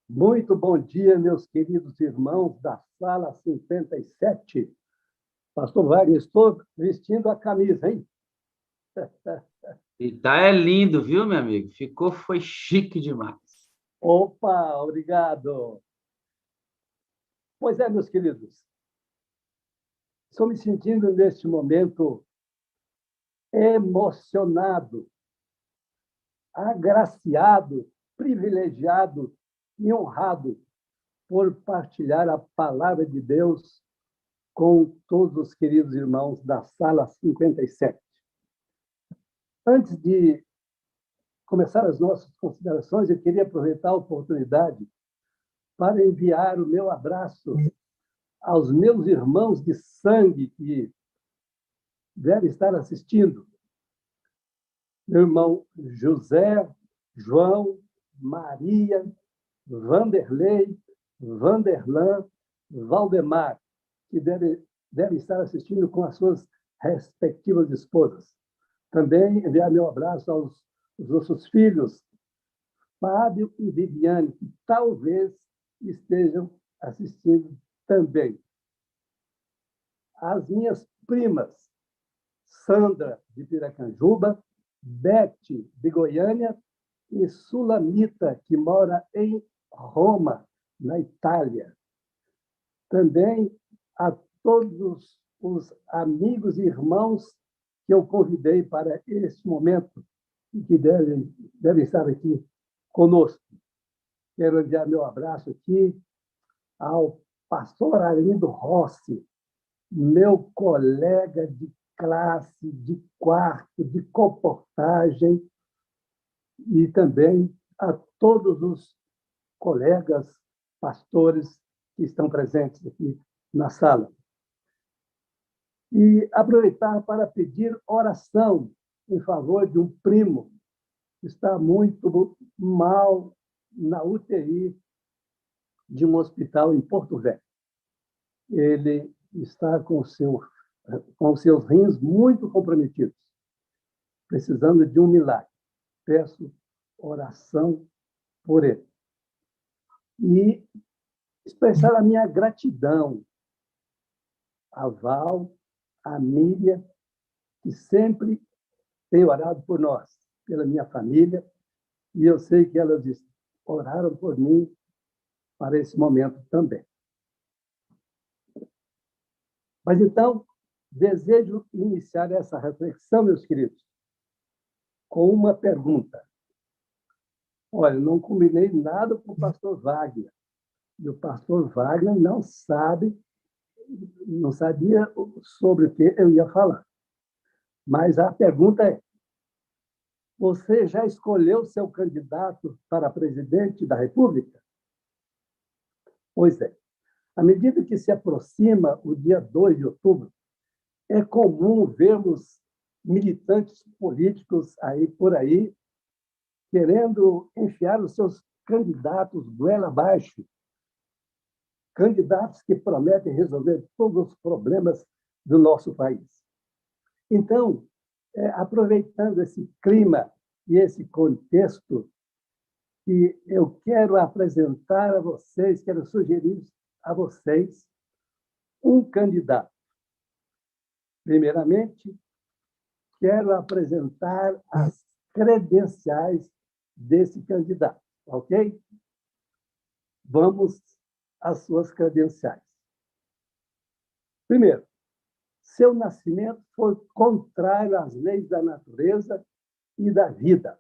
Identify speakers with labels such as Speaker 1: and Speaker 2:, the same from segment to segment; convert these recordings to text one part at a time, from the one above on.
Speaker 1: Muito bom dia, meus queridos irmãos da Sala 57. Pastor Wagner, estou vestindo a camisa, hein?
Speaker 2: E tá é lindo, viu, meu amigo? Foi chique demais.
Speaker 1: Opa, obrigado. Pois é, meus queridos, estou me sentindo neste momento emocionado, agraciado, privilegiado e honrado por partilhar a palavra de Deus com todos os queridos irmãos da Sala 57. Antes de começar as nossas considerações, eu queria aproveitar a oportunidade para enviar o meu abraço aos meus irmãos de sangue que devem estar assistindo. Meu irmão José, João, Maria, Vanderlei, Vanderlan, Valdemar, que devem estar assistindo com as suas respectivas esposas. Também enviar meu abraço aos nossos filhos, Fábio e Viviane, que talvez estejam assistindo também. As minhas primas, Sandra, de Piracanjuba, Beth, de Goiânia, e Sulamita, que mora em Roma, na Itália. Também a todos os amigos e irmãos que eu convidei para este momento e que devem estar aqui conosco. Quero enviar meu abraço aqui ao pastor Arlindo Rossi, meu colega de classe, de quarto, de comportagem, e também a todos os colegas pastores que estão presentes aqui na sala. E aproveitar para pedir oração em favor de um primo que está muito mal na UTI de um hospital em Porto Velho. Ele está com seus rins muito comprometidos, precisando de um milagre. Peço oração por ele. E expressar a minha gratidão a Val, a Mília, que sempre tem orado por nós, pela minha família, e eu sei que elas oraram por mim para esse momento também. Mas então, desejo iniciar essa reflexão, meus queridos, com uma pergunta. Olha, não combinei nada com o pastor Wagner, e o pastor Wagner não sabia sobre o que eu ia falar. Mas a pergunta é: você já escolheu seu candidato para presidente da República? Pois é. À medida que se aproxima o dia 2 de outubro, é comum vermos militantes políticos por aí querendo enfiar os seus candidatos goela abaixo, candidatos que prometem resolver todos os problemas do nosso país. Então, aproveitando esse clima e esse contexto, que eu quero apresentar a vocês, quero sugerir a vocês um candidato. Primeiramente, quero apresentar as credenciais desse candidato, ok? Vamos às suas credenciais. Primeiro, seu nascimento foi contrário às leis da natureza e da vida.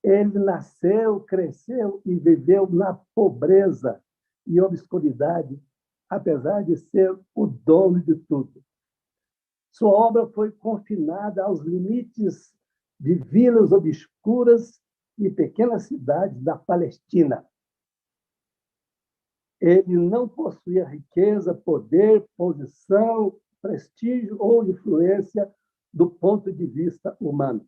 Speaker 1: Ele nasceu, cresceu e viveu na pobreza e obscuridade, apesar de ser o dono de tudo. Sua obra foi confinada aos limites de vilas obscuras e pequenas cidades da Palestina. Ele não possuía riqueza, poder, posição, prestígio ou influência do ponto de vista humano.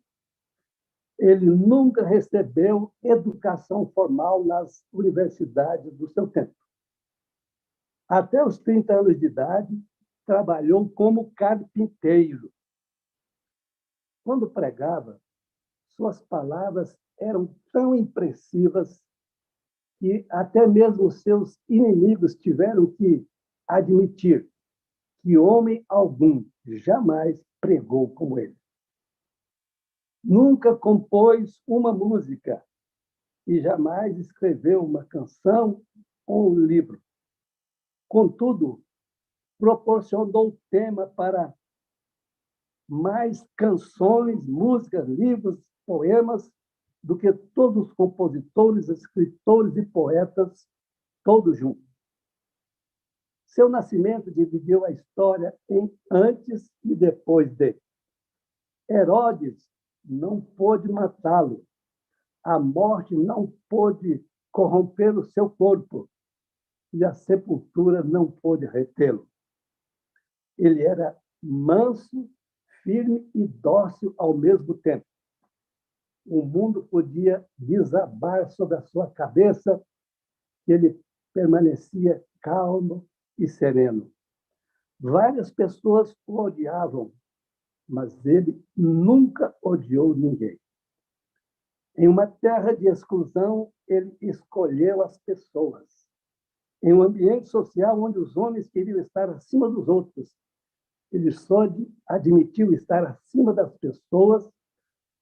Speaker 1: Ele nunca recebeu educação formal nas universidades do seu tempo. Até os 30 anos de idade, trabalhou como carpinteiro. Quando pregava, suas palavras eram tão impressivas que até mesmo seus inimigos tiveram que admitir que homem algum jamais pregou como ele. Nunca compôs uma música e jamais escreveu uma canção ou um livro. Contudo, proporcionou tema para mais canções, músicas, livros, poemas do que todos os compositores, escritores e poetas, todos juntos. Seu nascimento dividiu a história em antes e depois dele. Herodes não pôde matá-lo. A morte não pôde corromper o seu corpo e a sepultura não pôde retê-lo. Ele era manso, firme e dócil ao mesmo tempo. O mundo podia desabar sobre a sua cabeça, ele permanecia calmo e sereno. Várias pessoas o odiavam, mas ele nunca odiou ninguém. Em uma terra de exclusão, ele escolheu as pessoas. Em um ambiente social onde os homens queriam estar acima dos outros, ele só admitiu estar acima das pessoas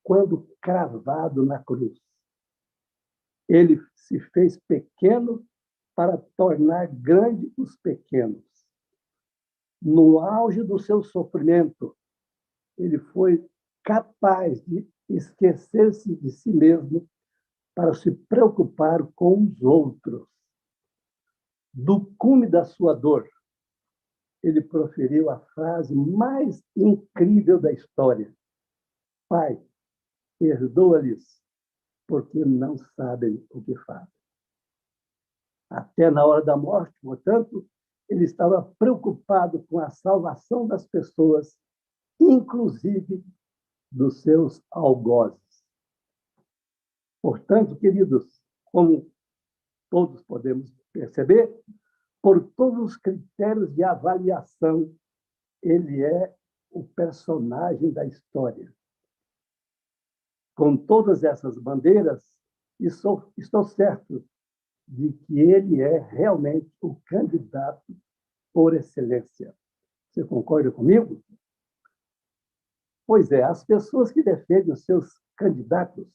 Speaker 1: quando cravado na cruz. Ele se fez pequeno para tornar grande os pequenos. No auge do seu sofrimento, ele foi capaz de esquecer-se de si mesmo para se preocupar com os outros. Do cume da sua dor, ele proferiu a frase mais incrível da história: Pai, perdoa-lhes, porque não sabem o que fazem. Até na hora da morte, portanto, ele estava preocupado com a salvação das pessoas, inclusive dos seus algozes. Portanto, queridos, como todos podemos perceber, por todos os critérios de avaliação, ele é o personagem da história. Com todas essas bandeiras, estou certo de que ele é realmente o candidato por excelência. Você concorda comigo? Pois é, as pessoas que defendem os seus candidatos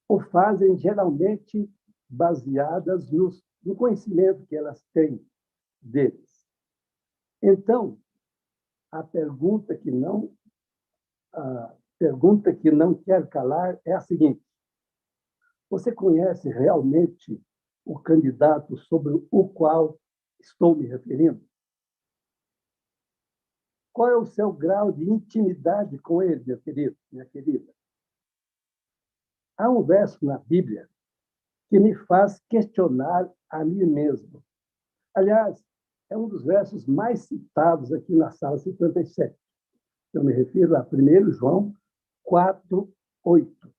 Speaker 1: o fazem geralmente baseadas no conhecimento que elas têm deles. Então, a pergunta que não quer calar é a seguinte: você conhece realmente o candidato sobre o qual estou me referindo? Qual é o seu grau de intimidade com ele, meu querido, minha querida? Há um verso na Bíblia que me faz questionar a mim mesmo. Aliás, é um dos versos mais citados aqui na Sala 57. Eu me refiro a 1 João 4:8,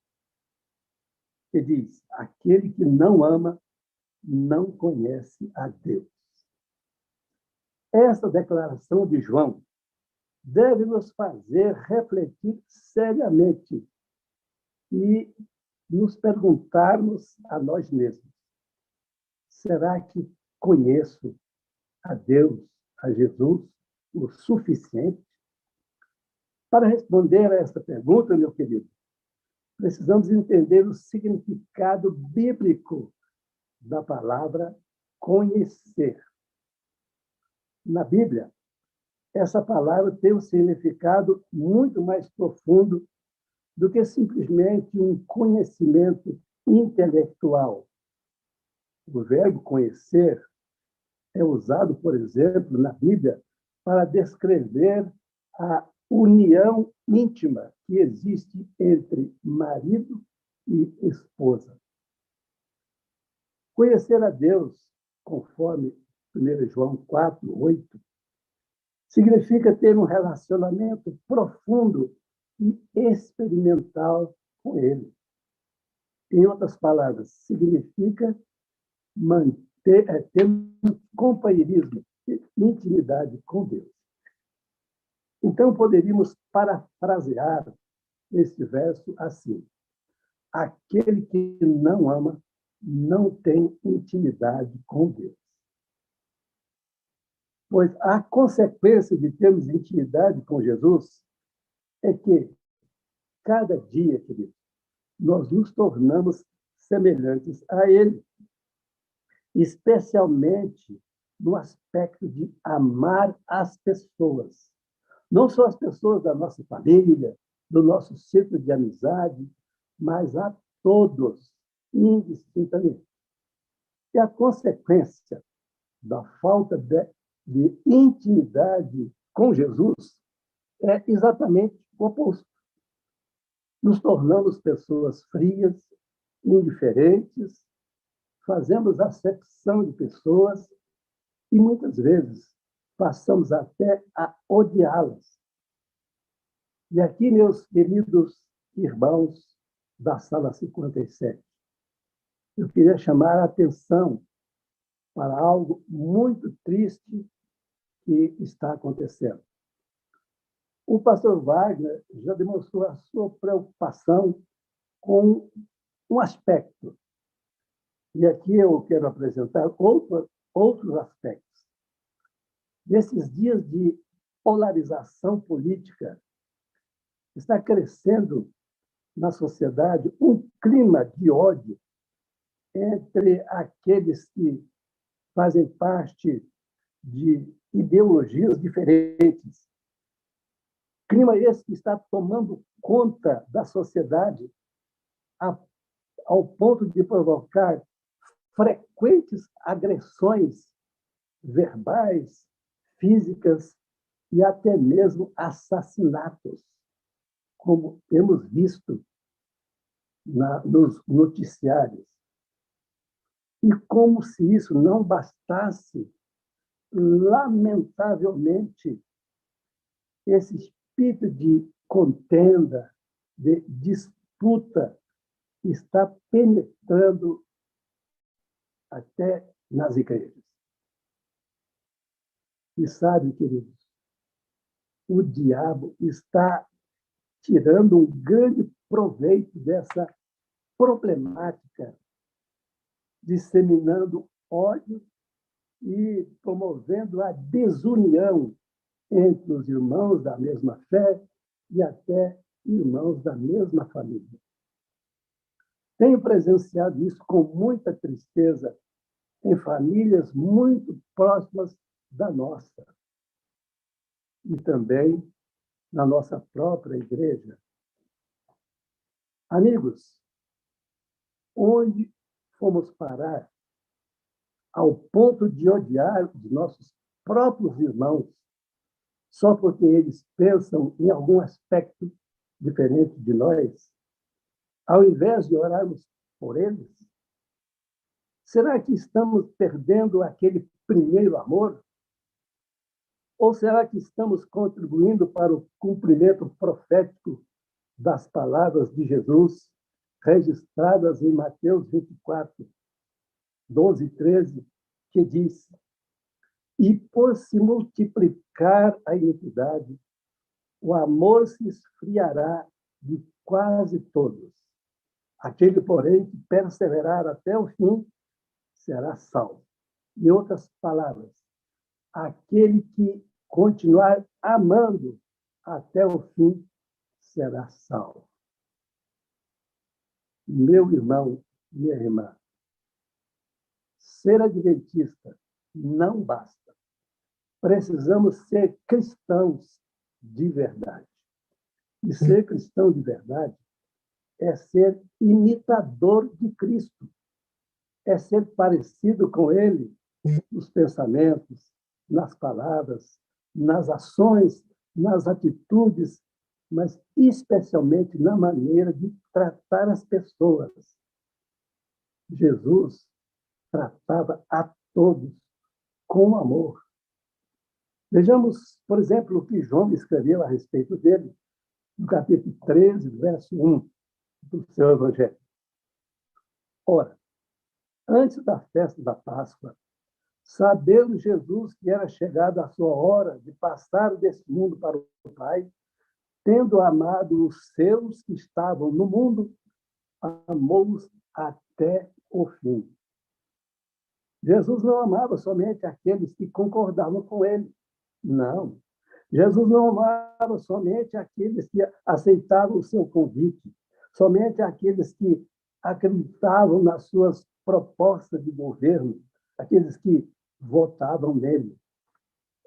Speaker 1: que diz: aquele que não ama não conhece a Deus. Esta declaração de João deve nos fazer refletir seriamente e nos perguntarmos a nós mesmos: será que conheço a Deus, a Jesus, o suficiente? Para responder a esta pergunta, meu querido, precisamos entender o significado bíblico da palavra conhecer. Na Bíblia, essa palavra tem um significado muito mais profundo do que simplesmente um conhecimento intelectual. O verbo conhecer é usado, por exemplo, na Bíblia para descrever a união íntima que existe entre marido e esposa. Conhecer a Deus, conforme 1 João 4:8, significa ter um relacionamento profundo e experimental com Ele. Em outras palavras, significa ter um companheirismo e intimidade com Deus. Então, poderíamos parafrasear este verso assim: aquele que não ama não tem intimidade com Deus. Pois a consequência de termos intimidade com Jesus é que, cada dia, querido, nós nos tornamos semelhantes a Ele, especialmente no aspecto de amar as pessoas. Não só as pessoas da nossa família, do nosso círculo de amizade, mas a todos, indistintamente. E a consequência da falta de intimidade com Jesus é exatamente o oposto. Nos tornamos pessoas frias, indiferentes, fazemos acepção de pessoas e, muitas vezes, passamos até a odiá-las. E aqui, meus queridos irmãos da sala 57, eu queria chamar a atenção para algo muito triste que está acontecendo. O pastor Wagner já demonstrou a sua preocupação com um aspecto. E aqui eu quero apresentar outros aspectos. Nesses dias de polarização política, está crescendo na sociedade um clima de ódio entre aqueles que fazem parte de ideologias diferentes. Clima esse que está tomando conta da sociedade ao ponto de provocar frequentes agressões verbais, físicas e até mesmo assassinatos, como temos visto nos noticiários. E como se isso não bastasse, lamentavelmente, esse espírito de contenda, de disputa, está penetrando até nas igrejas. E sabe, queridos, o diabo está tirando um grande proveito dessa problemática, disseminando ódio e promovendo a desunião entre os irmãos da mesma fé e até irmãos da mesma família. Tenho presenciado isso com muita tristeza em famílias muito próximas da nossa e também na nossa própria igreja. Amigos, onde fomos parar ao ponto de odiar os nossos próprios irmãos só porque eles pensam em algum aspecto diferente de nós, ao invés de orarmos por eles? Será que estamos perdendo aquele primeiro amor? Ou será que estamos contribuindo para o cumprimento profético das palavras de Jesus, registradas em Mateus 24, 12 e 13, que diz: e por se multiplicar a iniquidade, o amor se esfriará de quase todos. Aquele, porém, que perseverar até o fim, será salvo. Em outras palavras, aquele que continuar amando até o fim, será salvo. Meu irmão, minha irmã, ser adventista não basta. Precisamos ser cristãos de verdade. E ser cristão de verdade é ser imitador de Cristo, é ser parecido com Ele nos pensamentos, nas palavras, nas ações, nas atitudes, mas especialmente na maneira de tratar as pessoas. Jesus tratava a todos com amor. Vejamos, por exemplo, o que João escreveu a respeito dele, no capítulo 13, verso 1 do seu Evangelho. Ora, antes da festa da Páscoa, sabendo Jesus que era chegada a sua hora de passar desse mundo para o Pai, tendo amado os seus que estavam no mundo, amou-os até o fim. Jesus não amava somente aqueles que concordavam com ele. Não. Jesus não amava somente aqueles que aceitavam o seu convite, somente aqueles que acreditavam nas suas propostas de governo, aqueles que votavam nele.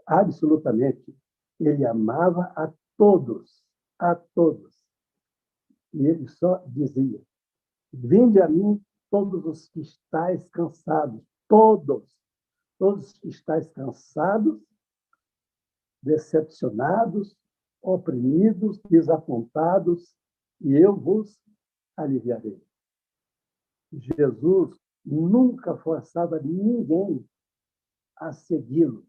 Speaker 1: Absolutamente. Ele amava a todos, a todos. E ele só dizia: vinde a mim todos os que estáis cansados, todos que estáis cansados, decepcionados, oprimidos, desapontados, e eu vos aliviarei. Jesus nunca forçava ninguém a segui-lo.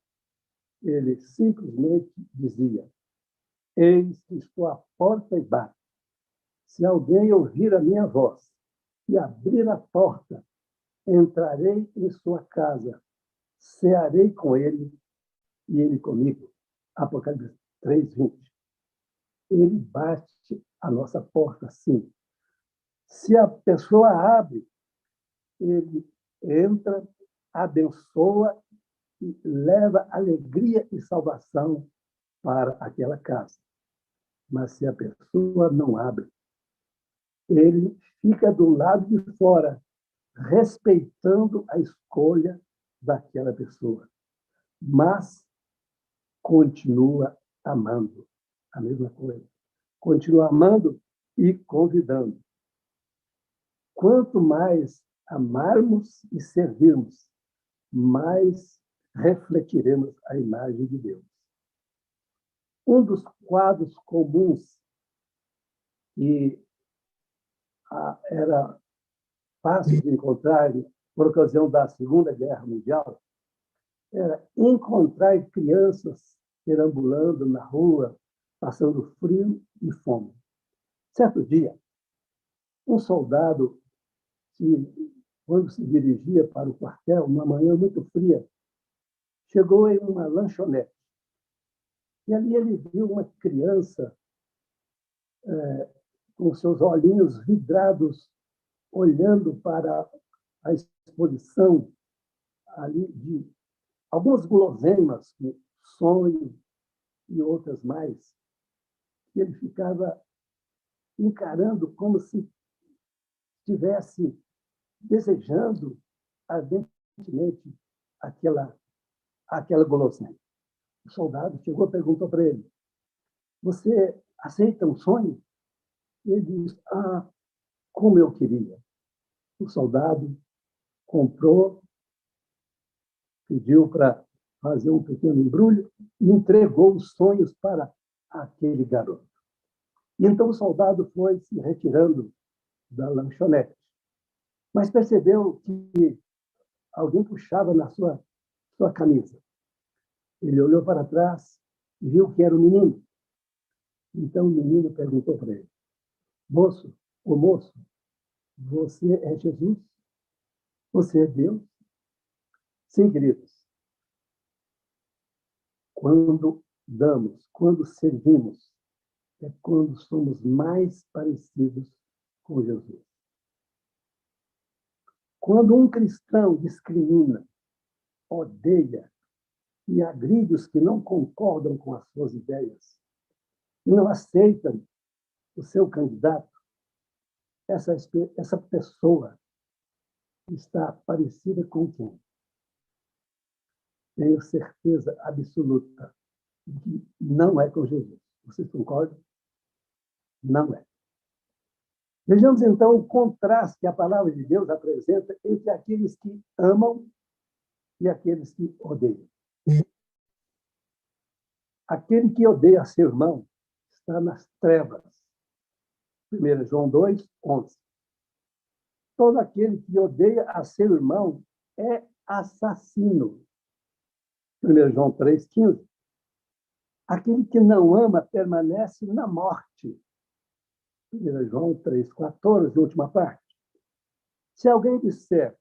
Speaker 1: Ele simplesmente dizia: eis que estou à porta e bato. Se alguém ouvir a minha voz e abrir a porta, entrarei em sua casa, cearei com ele e ele comigo. Apocalipse 3:20. Ele bate a nossa porta, sim. Se a pessoa abre, ele entra, abençoa e leva alegria e salvação para aquela casa. Mas se a pessoa não abre, ele fica do lado de fora, respeitando a escolha daquela pessoa, mas continua amando. A mesma coisa. Continua amando e convidando. Quanto mais amarmos e servirmos, mais refletiremos a imagem de Deus. Um dos quadros comuns que era fácil de encontrar por ocasião da Segunda Guerra Mundial era encontrar crianças perambulando na rua, passando frio e fome. Certo dia, um soldado, quando se dirigia para o quartel, uma manhã muito fria, chegou em uma lanchonete. E ali ele viu uma criança com seus olhinhos vidrados, olhando para a exposição ali de algumas guloseimas, sonho e outras mais. E ele ficava encarando como se estivesse desejando ardentemente aquela guloseima. O soldado chegou e perguntou para ele: você aceita um sonho? E ele disse: como eu queria. O soldado comprou, pediu para fazer um pequeno embrulho e entregou os sonhos para aquele garoto. E então o soldado foi se retirando da lanchonete, mas percebeu que alguém puxava na sua camisa. Ele olhou para trás e viu que era um menino. Então o menino perguntou para ele: moço, você é Jesus? Você é Deus? Sim, queridos. Quando damos, quando servimos, é quando somos mais parecidos com Jesus. Quando um cristão discrimina, odeia e agride os que não concordam com as suas ideias e não aceitam o seu candidato, essa pessoa está parecida com quem? Tenho certeza absoluta de que não é com Jesus. Vocês concordam? Não é. Vejamos então o contraste que a palavra de Deus apresenta entre aqueles que amam e aqueles que odeiam. Aquele que odeia seu irmão está nas trevas. 1 João 2:11. Todo aquele que odeia a seu irmão é assassino. 1 João 3:15. Aquele que não ama permanece na morte. 1 João 3:14, última parte. Se alguém disser,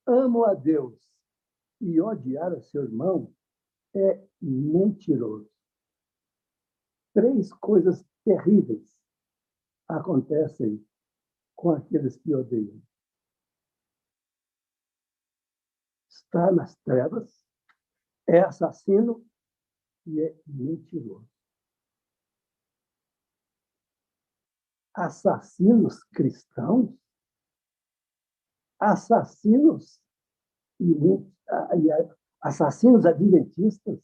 Speaker 1: amo a Deus, e odiar a seu irmão, é mentiroso. Três coisas terríveis acontecem com aqueles que odeiam. está nas trevas, é assassino e é mentiroso. Assassinos cristãos? Assassinos e assassinos adventistas?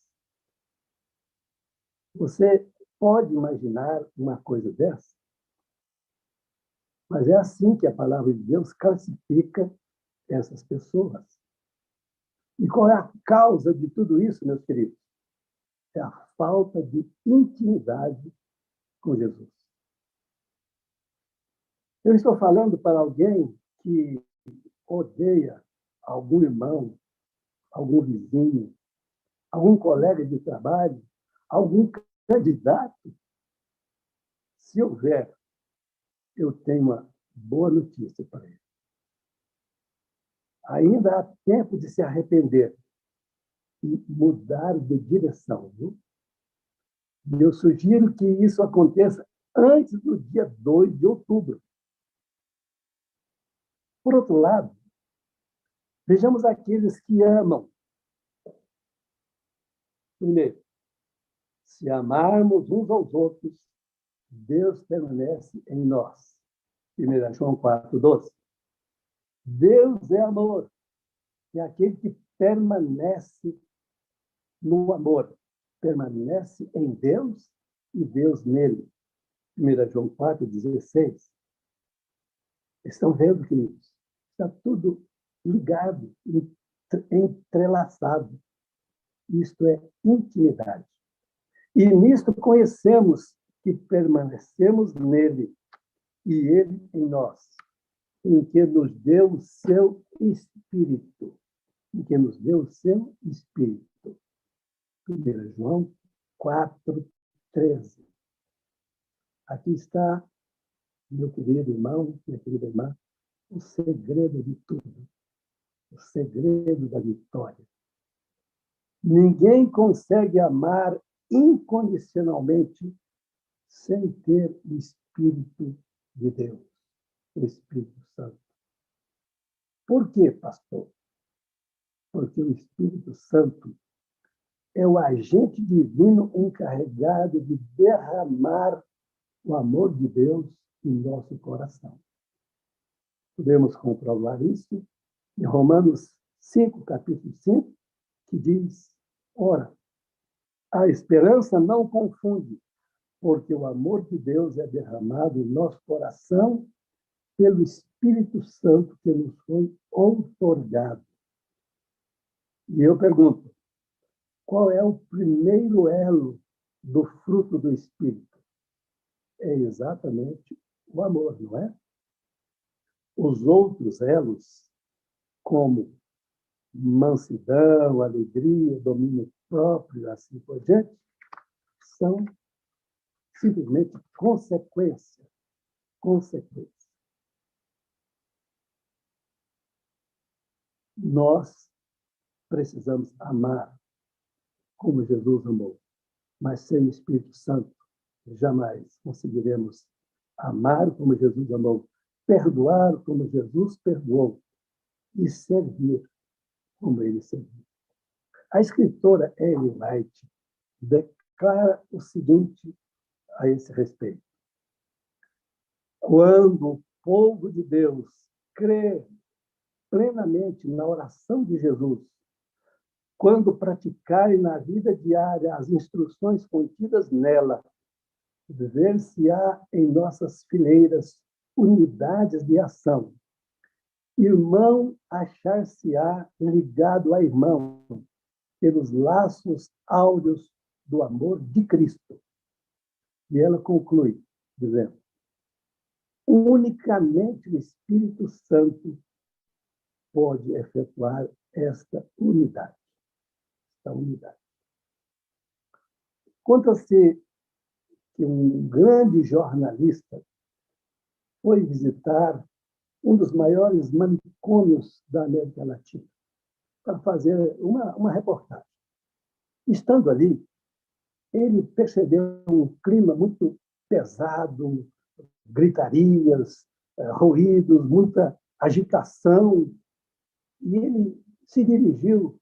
Speaker 1: Você pode imaginar uma coisa dessa? Mas é assim que a palavra de Deus classifica essas pessoas. E qual é a causa de tudo isso, meus queridos? É a falta de intimidade com Jesus. Eu estou falando para alguém que odeia algum irmão, algum vizinho, algum colega de trabalho, algum candidato. Se houver, eu tenho uma boa notícia para ele. Ainda há tempo de se arrepender e mudar de direção, viu? E eu sugiro que isso aconteça antes do dia 2 de outubro. Por outro lado, vejamos aqueles que amam. Primeiro, se amarmos uns aos outros, Deus permanece em nós. 1 João 4:12. Deus é amor, e aquele que permanece no amor, permanece em Deus e Deus nele. 1 João 4:16. Estão vendo, queridos? Está tudo ligado, entrelaçado. Isto é intimidade. E nisto conhecemos que permanecemos nele e ele em nós, em que nos deu o seu Espírito. Em que nos deu o seu Espírito. 1 João 4:13. Aqui está, meu querido irmão, minha querida irmã, o segredo de tudo, o segredo da vitória. Ninguém consegue amar incondicionalmente sem ter o Espírito de Deus, o Espírito Santo. Por quê, pastor? Porque o Espírito Santo é o agente divino encarregado de derramar o amor de Deus em nosso coração. Podemos comprovar isso em Romanos 5, capítulo 5, que diz: ora, a esperança não confunde, porque o amor de Deus é derramado em nosso coração pelo Espírito Santo que nos foi outorgado. E eu pergunto, qual é o primeiro elo do fruto do Espírito? É exatamente o amor, não é? Os outros elos, como mansidão, alegria, domínio próprio, assim por diante, são simplesmente consequência. Nós precisamos amar como Jesus amou, mas sem o Espírito Santo jamais conseguiremos amar como Jesus amou, perdoar como Jesus perdoou e servir como ele serviu. A escritora Ellen White declara o seguinte a esse respeito: quando o povo de Deus crê plenamente na oração de Jesus, quando praticarem na vida diária as instruções contidas nela, ver-se-á em nossas fileiras unidades de ação. Irmão achar-se-á ligado a irmão pelos laços áureos do amor de Cristo. E ela conclui, dizendo: unicamente o Espírito Santo pode efetuar esta unidade. Conta-se que um grande jornalista foi visitar um dos maiores manicômios da América Latina para fazer uma reportagem. Estando ali, ele percebeu um clima muito pesado, gritarias, ruídos, muita agitação. E ele se dirigiu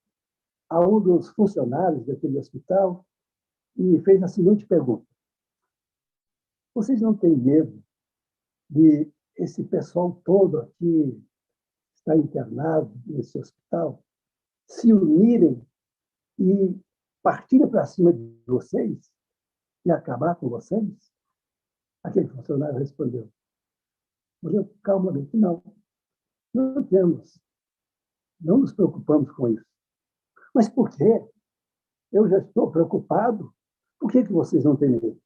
Speaker 1: a um dos funcionários daquele hospital e fez a seguinte pergunta: vocês não têm medo de esse pessoal todo aqui está internado nesse hospital se unirem e partirem para cima de vocês e acabar com vocês? Aquele funcionário respondeu: calmamente, não temos, não nos preocupamos com isso. Mas por quê? Eu já estou preocupado. Por que vocês não têm medo?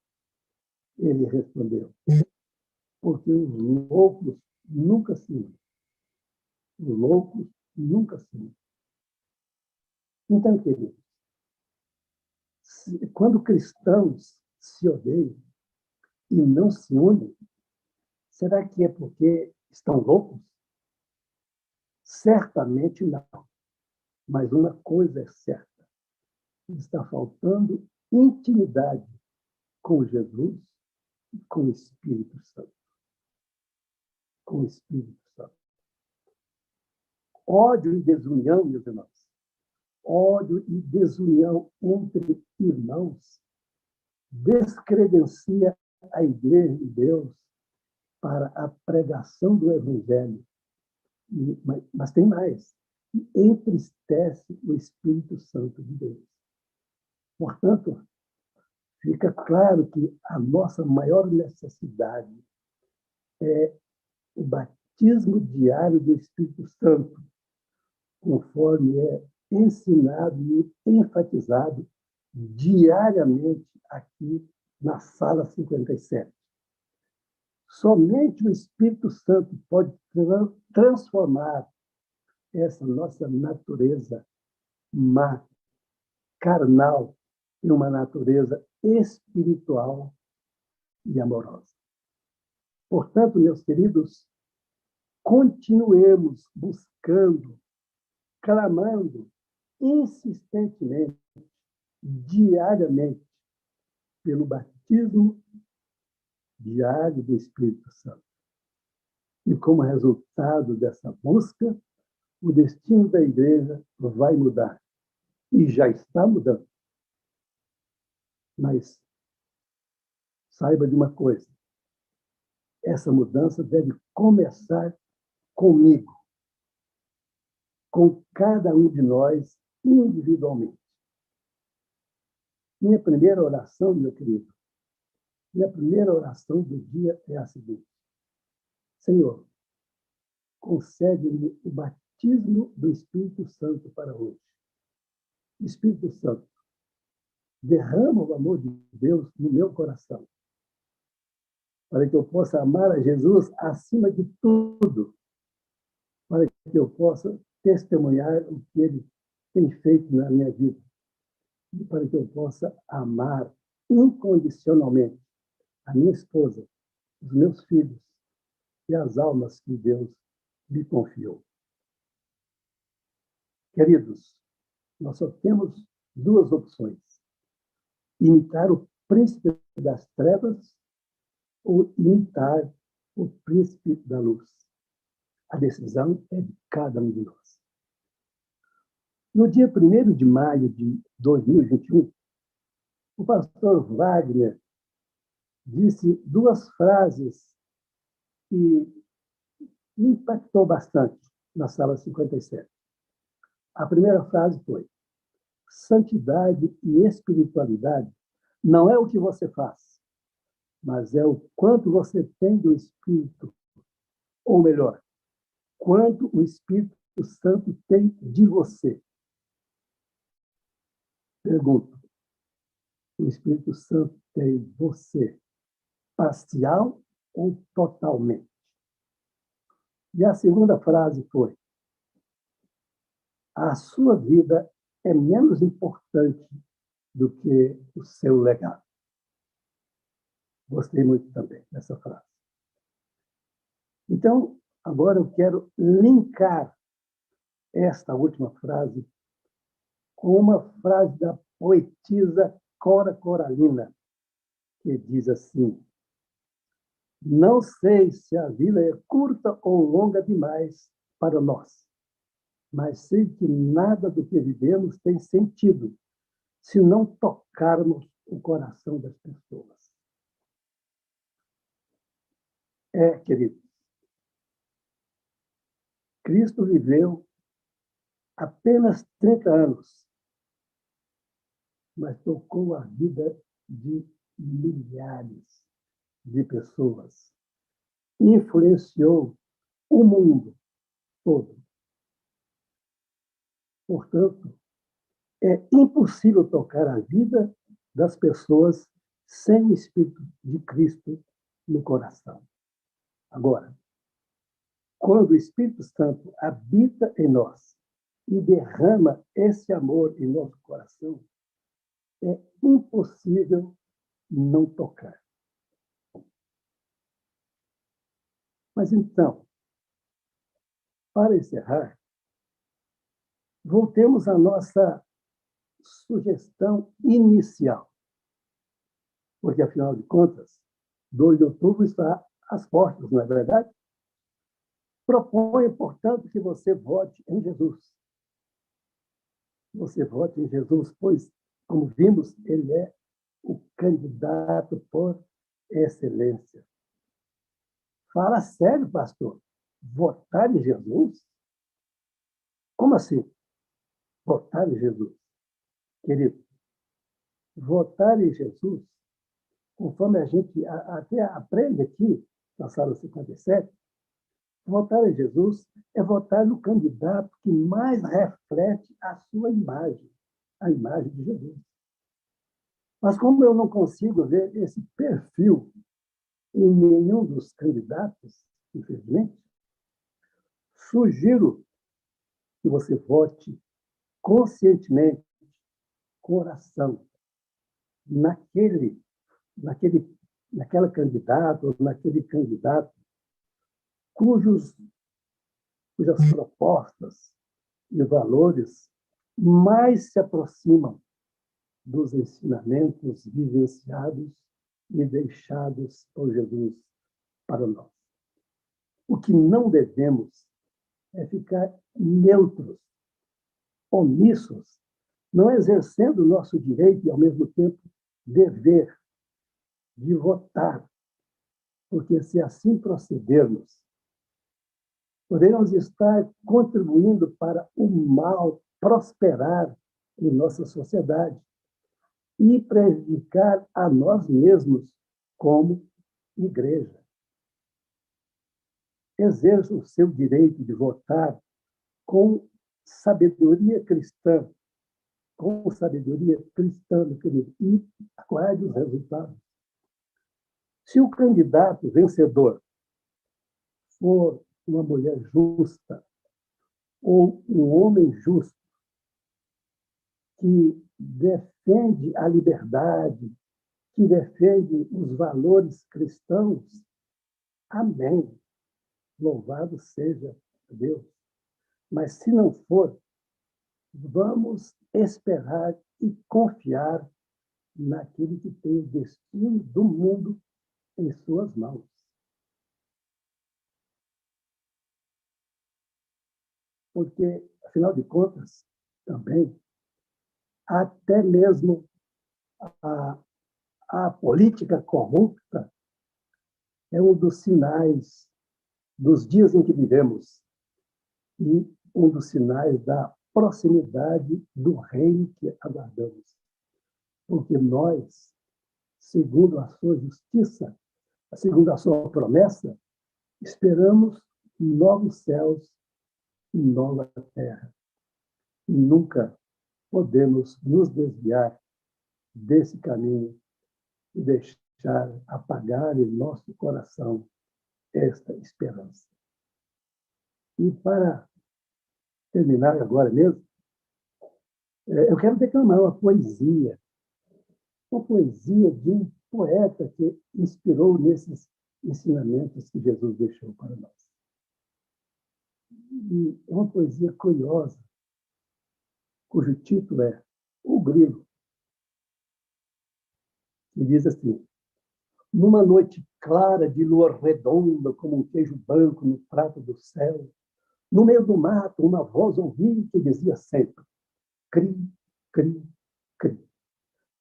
Speaker 1: Ele respondeu: porque os loucos nunca se unem. Os loucos nunca se unem. Então, queridos, quando cristãos se odeiam e não se unem, será que é porque estão loucos? Certamente não. Mas uma coisa é certa: está faltando intimidade com Jesus e com o Espírito Santo. Com o Espírito Santo. Ódio e desunião, meus irmãos, ódio e desunião entre irmãos descredencia a Igreja de Deus para a pregação do Evangelho. Mas tem mais: entristece o Espírito Santo de Deus. Portanto, fica claro que a nossa maior necessidade é o batismo diário do Espírito Santo, conforme é ensinado e enfatizado diariamente aqui na Sala 57. Somente o Espírito Santo pode transformar essa nossa natureza má, carnal, em uma natureza espiritual e amorosa. Portanto, meus queridos, continuemos buscando, clamando insistentemente, diariamente, pelo batismo diário do Espírito Santo. E como resultado dessa busca, o destino da igreja vai mudar. E já está mudando. Mas saiba de uma coisa: essa mudança deve começar comigo, com cada um de nós individualmente. Minha primeira oração, meu querido, minha primeira oração do dia é a seguinte: Senhor, concede-me o batismo do Espírito Santo para hoje. Espírito Santo, derrama o amor de Deus no meu coração, para que eu possa amar a Jesus acima de tudo, para que eu possa testemunhar o que Ele tem feito na minha vida, e para que eu possa amar incondicionalmente a minha esposa, os meus filhos e as almas que Deus me confiou. Queridos, nós só temos duas opções: imitar o príncipe das trevas ou imitar o príncipe da luz. A decisão é de cada um de nós. No dia 1º de maio de 2021, o pastor Wagner disse duas frases que me impactou bastante na Sala 57. A primeira frase foi: santidade e espiritualidade não é o que você faz, mas é o quanto você tem do Espírito, ou melhor, quanto o Espírito Santo tem de você. Pergunto: o Espírito Santo tem você parcial ou totalmente? E a segunda frase foi: a sua vida é menos importante do que o seu legado. Gostei muito também dessa frase. Então, agora eu quero linkar esta última frase com uma frase da poetisa Cora Coralina, que diz assim: não sei se a vida é curta ou longa demais para nós, mas sei que nada do que vivemos tem sentido se não tocarmos o coração das pessoas. Querido, Cristo viveu apenas 30 anos, mas tocou a vida de milhares de pessoas, influenciou o mundo todo. Portanto, é impossível tocar a vida das pessoas sem o Espírito de Cristo no coração. Agora, quando o Espírito Santo habita em nós e derrama esse amor em nosso coração, é impossível não tocar. Mas então, para encerrar, voltemos à nossa sugestão inicial, porque, afinal de contas, 2 de outubro está às portas, não é verdade? Proponho, portanto, que você vote em Jesus. Você vote em Jesus, pois, como vimos, ele é o candidato por excelência. Fala sério, pastor. Votar em Jesus? Como assim? Votar em Jesus? Querido, votar em Jesus, conforme a gente até aprende aqui na sala 57, votar em Jesus é votar no candidato que mais reflete a sua imagem, a imagem de Jesus. Mas como eu não consigo ver esse perfil em nenhum dos candidatos, infelizmente, sugiro que você vote conscientemente, coração, naquela candidata ou naquele candidato cujas propostas e valores mais se aproximam dos ensinamentos vivenciados e deixados por Jesus para nós. O que não devemos é ficar neutros, omissos, não exercendo o nosso direito e, ao mesmo tempo, dever de votar, porque se assim procedermos, podemos estar contribuindo para o mal prosperar em nossa sociedade e prejudicar a nós mesmos como igreja. Exerça o seu direito de votar com sabedoria cristã, meu querido, e aguarde os resultados. Se o candidato vencedor for uma mulher justa ou um homem justo que defende a liberdade, que defende os valores cristãos, amém. Louvado seja Deus. Mas se não for, vamos esperar e confiar naquele que tem o destino do mundo em suas mãos. Porque, afinal de contas, também, até mesmo a política corrupta é um dos sinais dos dias em que vivemos e um dos sinais da proximidade do reino que aguardamos. Porque nós, segundo a sua justiça, segundo a sua promessa, esperamos novos céus e nova terra. E nunca podemos nos desviar desse caminho e deixar apagar em nosso coração esta esperança. E para terminar agora mesmo, eu quero declamar uma poesia de um poeta que inspirou nesses ensinamentos que Jesus deixou para nós. E é uma poesia curiosa, cujo título é O Grilo, que diz assim: numa noite clara de lua redonda, como um queijo branco no prato do céu, No meio do mato, uma voz ouvi que dizia sempre: cri, cri, cri.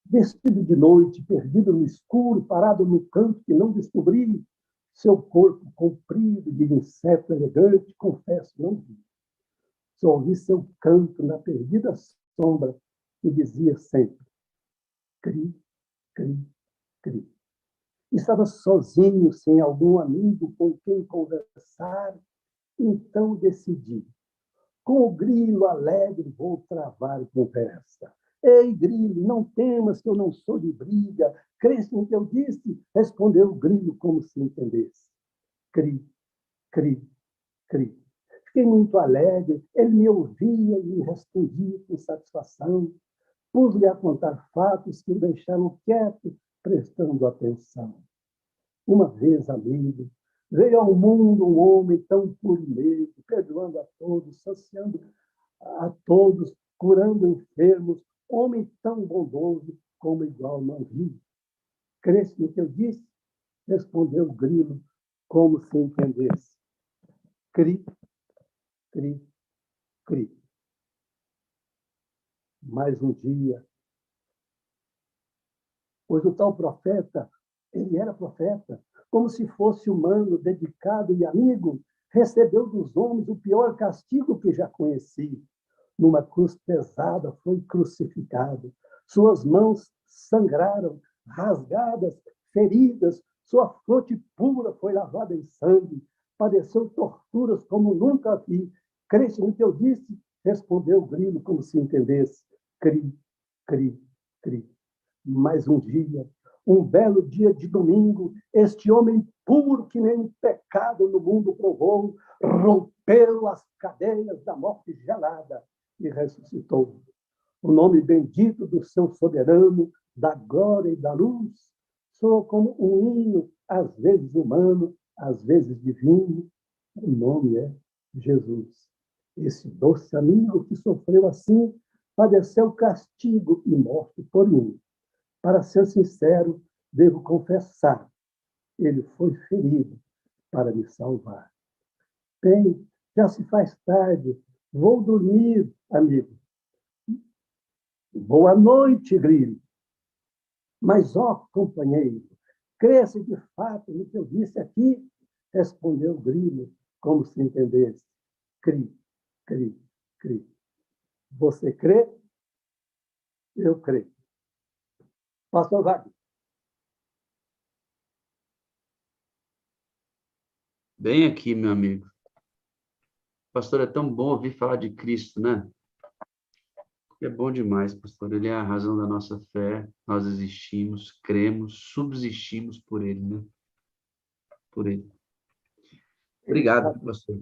Speaker 1: Vestido de noite, perdido no escuro, parado no canto que não descobri, seu corpo comprido de inseto elegante, confesso, não vi. Só ouvi seu canto na perdida sombra que dizia sempre: cri, cri, cri. Estava sozinho, sem algum amigo com quem conversar, então decidi: com o grilo alegre vou travar conversa. Ei, grilo, não temas que eu não sou de briga. Crês no que eu disse? Respondeu o grilo como se entendesse. Cri, cri, cri. Fiquei muito alegre, ele me ouvia e me respondia com satisfação. Pus-lhe a contar fatos que o deixaram quieto, prestando atenção. Uma vez, amigo, veio ao mundo um homem tão puro e meigo, perdoando a todos, saciando a todos, curando enfermos, homem tão bondoso como igual não vi. Crês no que eu disse? Respondeu o grilo, como se entendesse. Cri, cri, cri. Mais um dia, pois o tal profeta, ele era profeta, como se fosse humano, dedicado e amigo, recebeu dos homens o pior castigo que já conheci. Numa cruz pesada foi crucificado. Suas mãos sangraram, rasgadas, feridas, sua fronte pura foi lavada em sangue. Padeceu torturas como nunca vi. Crente no que eu disse? Respondeu o grilo como se entendesse. Cri, cri, cri. Mais um dia, um belo dia de domingo, este homem puro que nem pecado no mundo provou, rompeu as cadeias da morte gelada e ressuscitou. O nome bendito do seu soberano, da glória e da luz, soou como um hino, às vezes humano, às vezes divino. O nome é Jesus. Esse doce amigo que sofreu assim, padeceu castigo e morte por mim. Para ser sincero, devo confessar, ele foi ferido para me salvar. Bem, já se faz tarde, vou dormir, amigo. Boa noite, grilo. Mas, ó, companheiro, cresce de fato no que eu disse aqui? Respondeu o grilo, como se entendesse. Cri, cri, cri. Você crê? Eu creio. Pastor Wagner.
Speaker 2: Bem aqui, meu amigo. Pastor, é tão bom ouvir falar de Cristo, né? É bom demais, pastor. Ele é a razão da nossa fé. Nós existimos, cremos, subsistimos por ele, né? Por ele. Obrigado, pastor.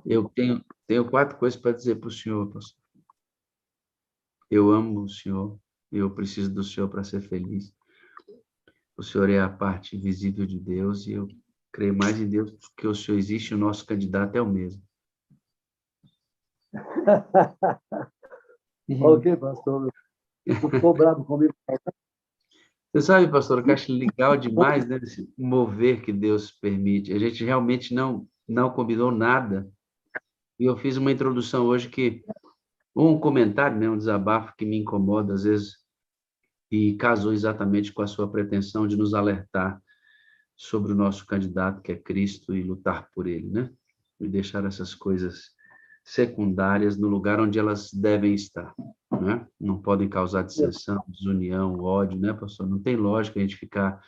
Speaker 2: Eu tenho 4 coisas para dizer para o senhor, pastor. Eu amo o senhor. Eu preciso do senhor para ser feliz. O senhor é a parte visível de Deus e eu creio mais em Deus porque o senhor existe e o nosso candidato é o mesmo.
Speaker 1: Ok, pastor. Ficou bravo comigo.
Speaker 2: Você sabe, pastor, que eu acho legal demais, né, esse mover que Deus permite. A gente realmente não combinou nada. E eu fiz uma introdução hoje que um comentário, né, um desabafo que me incomoda às vezes e casou exatamente com a sua pretensão de nos alertar sobre o nosso candidato, que é Cristo, e lutar por ele, né? E deixar essas coisas secundárias no lugar onde elas devem estar, né? Não podem causar dissensão, desunião, ódio, né, pastor? Não tem lógica a gente ficar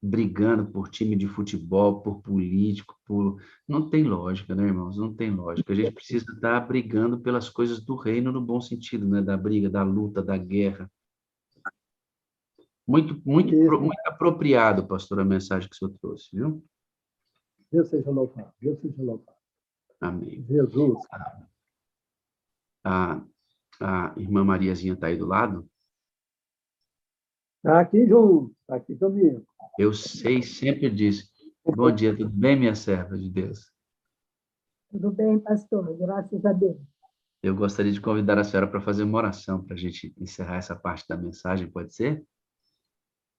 Speaker 2: brigando por time de futebol, por político, por... Não tem lógica, né, irmãos? Não tem lógica. A gente precisa estar brigando pelas coisas do reino no bom sentido, né? Da briga, da luta, da guerra. Muito apropriado, pastor, a mensagem que o senhor trouxe, viu?
Speaker 1: Deus seja louvado. Deus seja louvado.
Speaker 2: Amém.
Speaker 1: Jesus.
Speaker 2: A irmã Mariazinha está aí do lado?
Speaker 1: Está aqui junto, está aqui comigo.
Speaker 2: Eu sei, sempre disso. Bom dia, tudo bem, minha serva de Deus?
Speaker 3: Tudo bem, pastor, graças a Deus.
Speaker 2: Eu gostaria de convidar a senhora para fazer uma oração para a gente encerrar essa parte da mensagem, pode ser?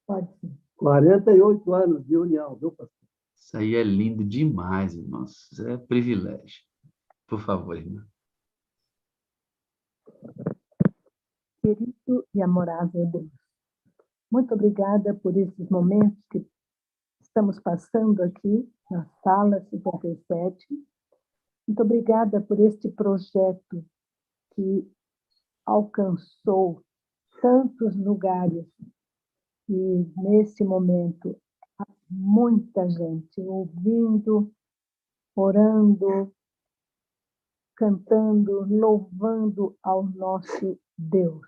Speaker 3: Pode ser.
Speaker 1: 48 anos de união, viu, pastor?
Speaker 2: Isso aí é lindo demais, irmãos. Isso é privilégio. Por favor, irmã.
Speaker 3: Querido e amorável Deus, muito obrigada por esses momentos que estamos passando aqui na sala 57. Muito obrigada por este projeto que alcançou tantos lugares e, nesse momento, há muita gente ouvindo, orando, cantando, louvando ao nosso Deus.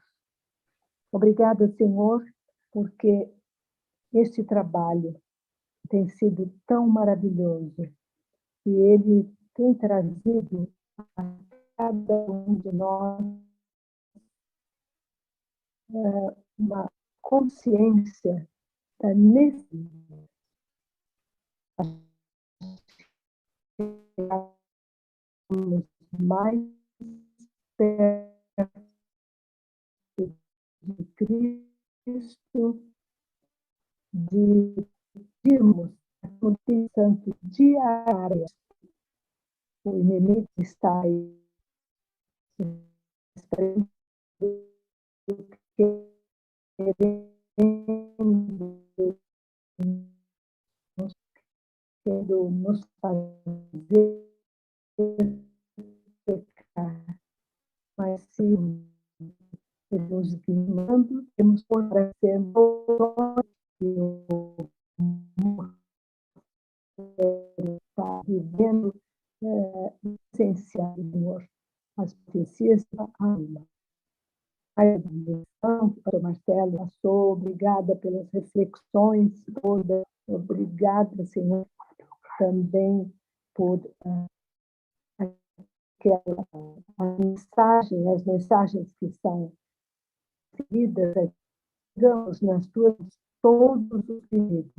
Speaker 3: Obrigada, Senhor, porque este trabalho tem sido tão maravilhoso e ele tem trazido a cada um de nós uma consciência da necessidade mais perto de Cristo, de pedirmos a Espírito Santo diária. O inimigo está aí querendo nos fazer pecar, mas se nos guiando, temos para ser nós que está vivendo essencial, Senhor, as profecias da alma. A bendição que o pastor Marcelo passou, obrigada pelas reflexões todas, obrigada, Senhor, também por as mensagens que são seguidas, digamos, nas tuas todos os pedidos.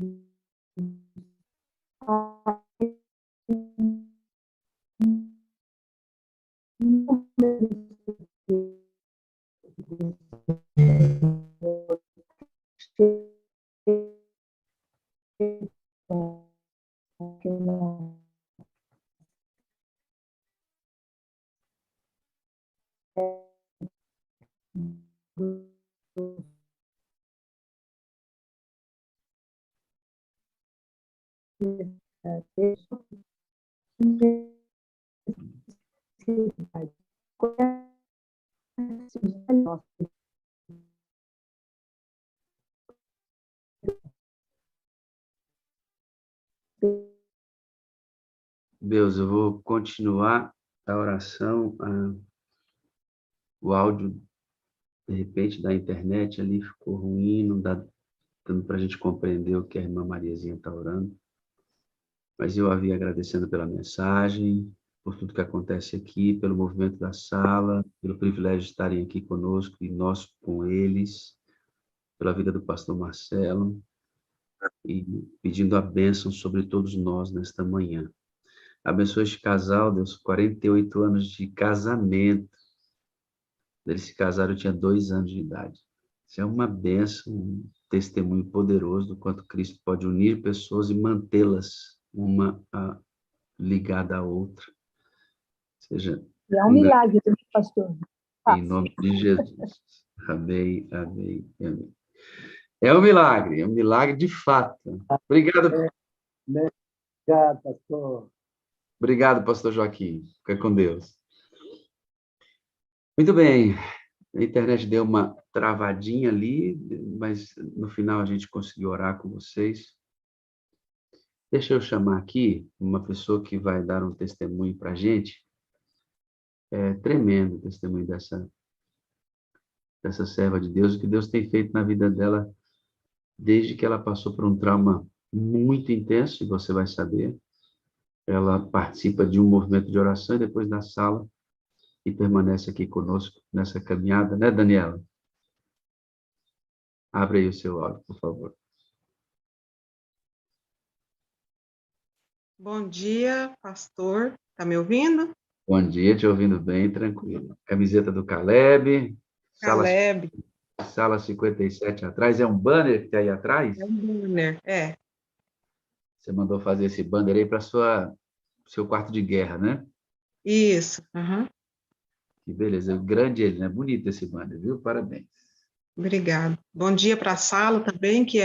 Speaker 2: Deus, eu vou continuar a oração. O áudio, de repente, da internet ali ficou ruim, não dá dando para a gente compreender o que a irmã Mariazinha está orando. Mas eu havia agradecendo pela mensagem, por tudo que acontece aqui, pelo movimento da sala, pelo privilégio de estarem aqui conosco e nós com eles, pela vida do pastor Marcelo, e pedindo a bênção sobre todos nós nesta manhã. Abençoe este casal, Deus, 48 anos de casamento. Eles se casaram, eu tinha 2 anos de idade. Isso é uma bênção, um testemunho poderoso do quanto Cristo pode unir pessoas e mantê-las uma ligada à outra. Seja,
Speaker 3: é um milagre, pastor.
Speaker 2: Em nome de Jesus. Amém, amém, amém. É um milagre de fato. Obrigado.
Speaker 1: Obrigado, pastor.
Speaker 2: Obrigado, pastor Joaquim. Fica com Deus. Muito bem. A internet deu uma travadinha ali, mas no final a gente conseguiu orar com vocês. Deixa eu chamar aqui uma pessoa que vai dar um testemunho para a gente. É tremendo o testemunho dessa serva de Deus, o que Deus tem feito na vida dela desde que ela passou por um trauma muito intenso, e você vai saber. Ela participa de um movimento de oração e depois da sala e permanece aqui conosco nessa caminhada, né, Daniela? Abre aí o seu áudio, por favor.
Speaker 4: Bom dia, pastor. Tá me ouvindo?
Speaker 2: Bom dia, te ouvindo bem, tranquilo. Camiseta do Caleb.
Speaker 4: Caleb.
Speaker 2: Sala 57 atrás. É um banner que tem aí atrás?
Speaker 4: É um banner, é.
Speaker 2: Você mandou fazer esse banner aí para seu quarto de guerra, né?
Speaker 4: Isso. Aham.
Speaker 2: Que beleza. Grande ele, né? Bonito esse banner, viu? Parabéns.
Speaker 4: Obrigado. Bom dia para a sala também, que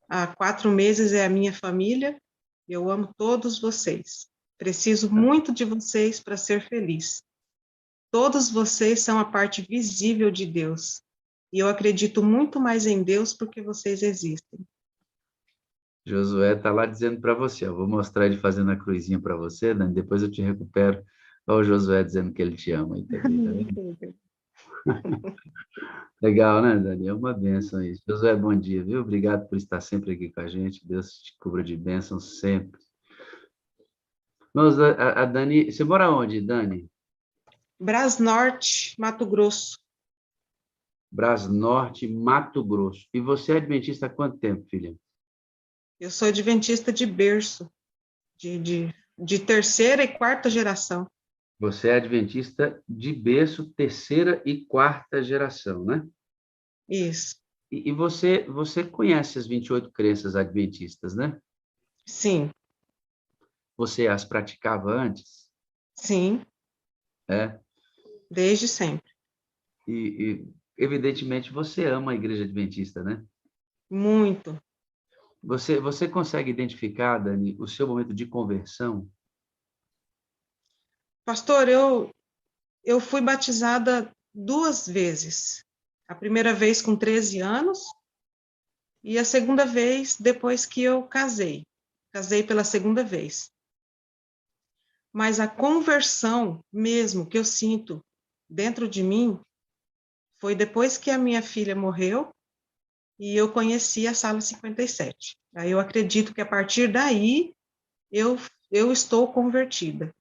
Speaker 4: há 4 meses é a minha família. Eu amo todos vocês. Preciso muito de vocês para ser feliz. Todos vocês são a parte visível de Deus. E eu acredito muito mais em Deus porque vocês existem.
Speaker 2: Josué está lá dizendo para você, ó, vou mostrar ele fazendo a cruzinha para você, Dani, depois eu te recupero. Olha o Josué dizendo que ele te ama aí também, tá vendo? Legal, né, Dani? É uma bênção isso. Josué, bom dia, viu? Obrigado por estar sempre aqui com a gente. Deus te cubra de bênçãos sempre. Vamos, a Dani, você mora onde, Dani?
Speaker 4: Brasnorte, Mato Grosso.
Speaker 2: Brasnorte, Mato Grosso. E você é adventista há quanto tempo, filha?
Speaker 4: Eu sou adventista de berço, de terceira e quarta geração.
Speaker 2: Você é adventista de berço, terceira e quarta geração, né?
Speaker 4: Isso.
Speaker 2: E você conhece as 28 crenças adventistas, né?
Speaker 4: Sim,
Speaker 2: Você as praticava antes?
Speaker 4: sim,
Speaker 2: É?
Speaker 4: desde sempre.
Speaker 2: Evidentemente você ama a igreja adventista, né?
Speaker 4: Muito.
Speaker 2: Você consegue identificar, Dani, o seu momento de conversão?
Speaker 4: Pastor, eu fui batizada 2 vezes. A primeira vez com 13 anos e a segunda vez depois que eu casei. Casei pela segunda vez. Mas a conversão mesmo que eu sinto dentro de mim foi depois que a minha filha morreu e eu conheci a Sala 57. Aí eu acredito que a partir daí eu estou convertida.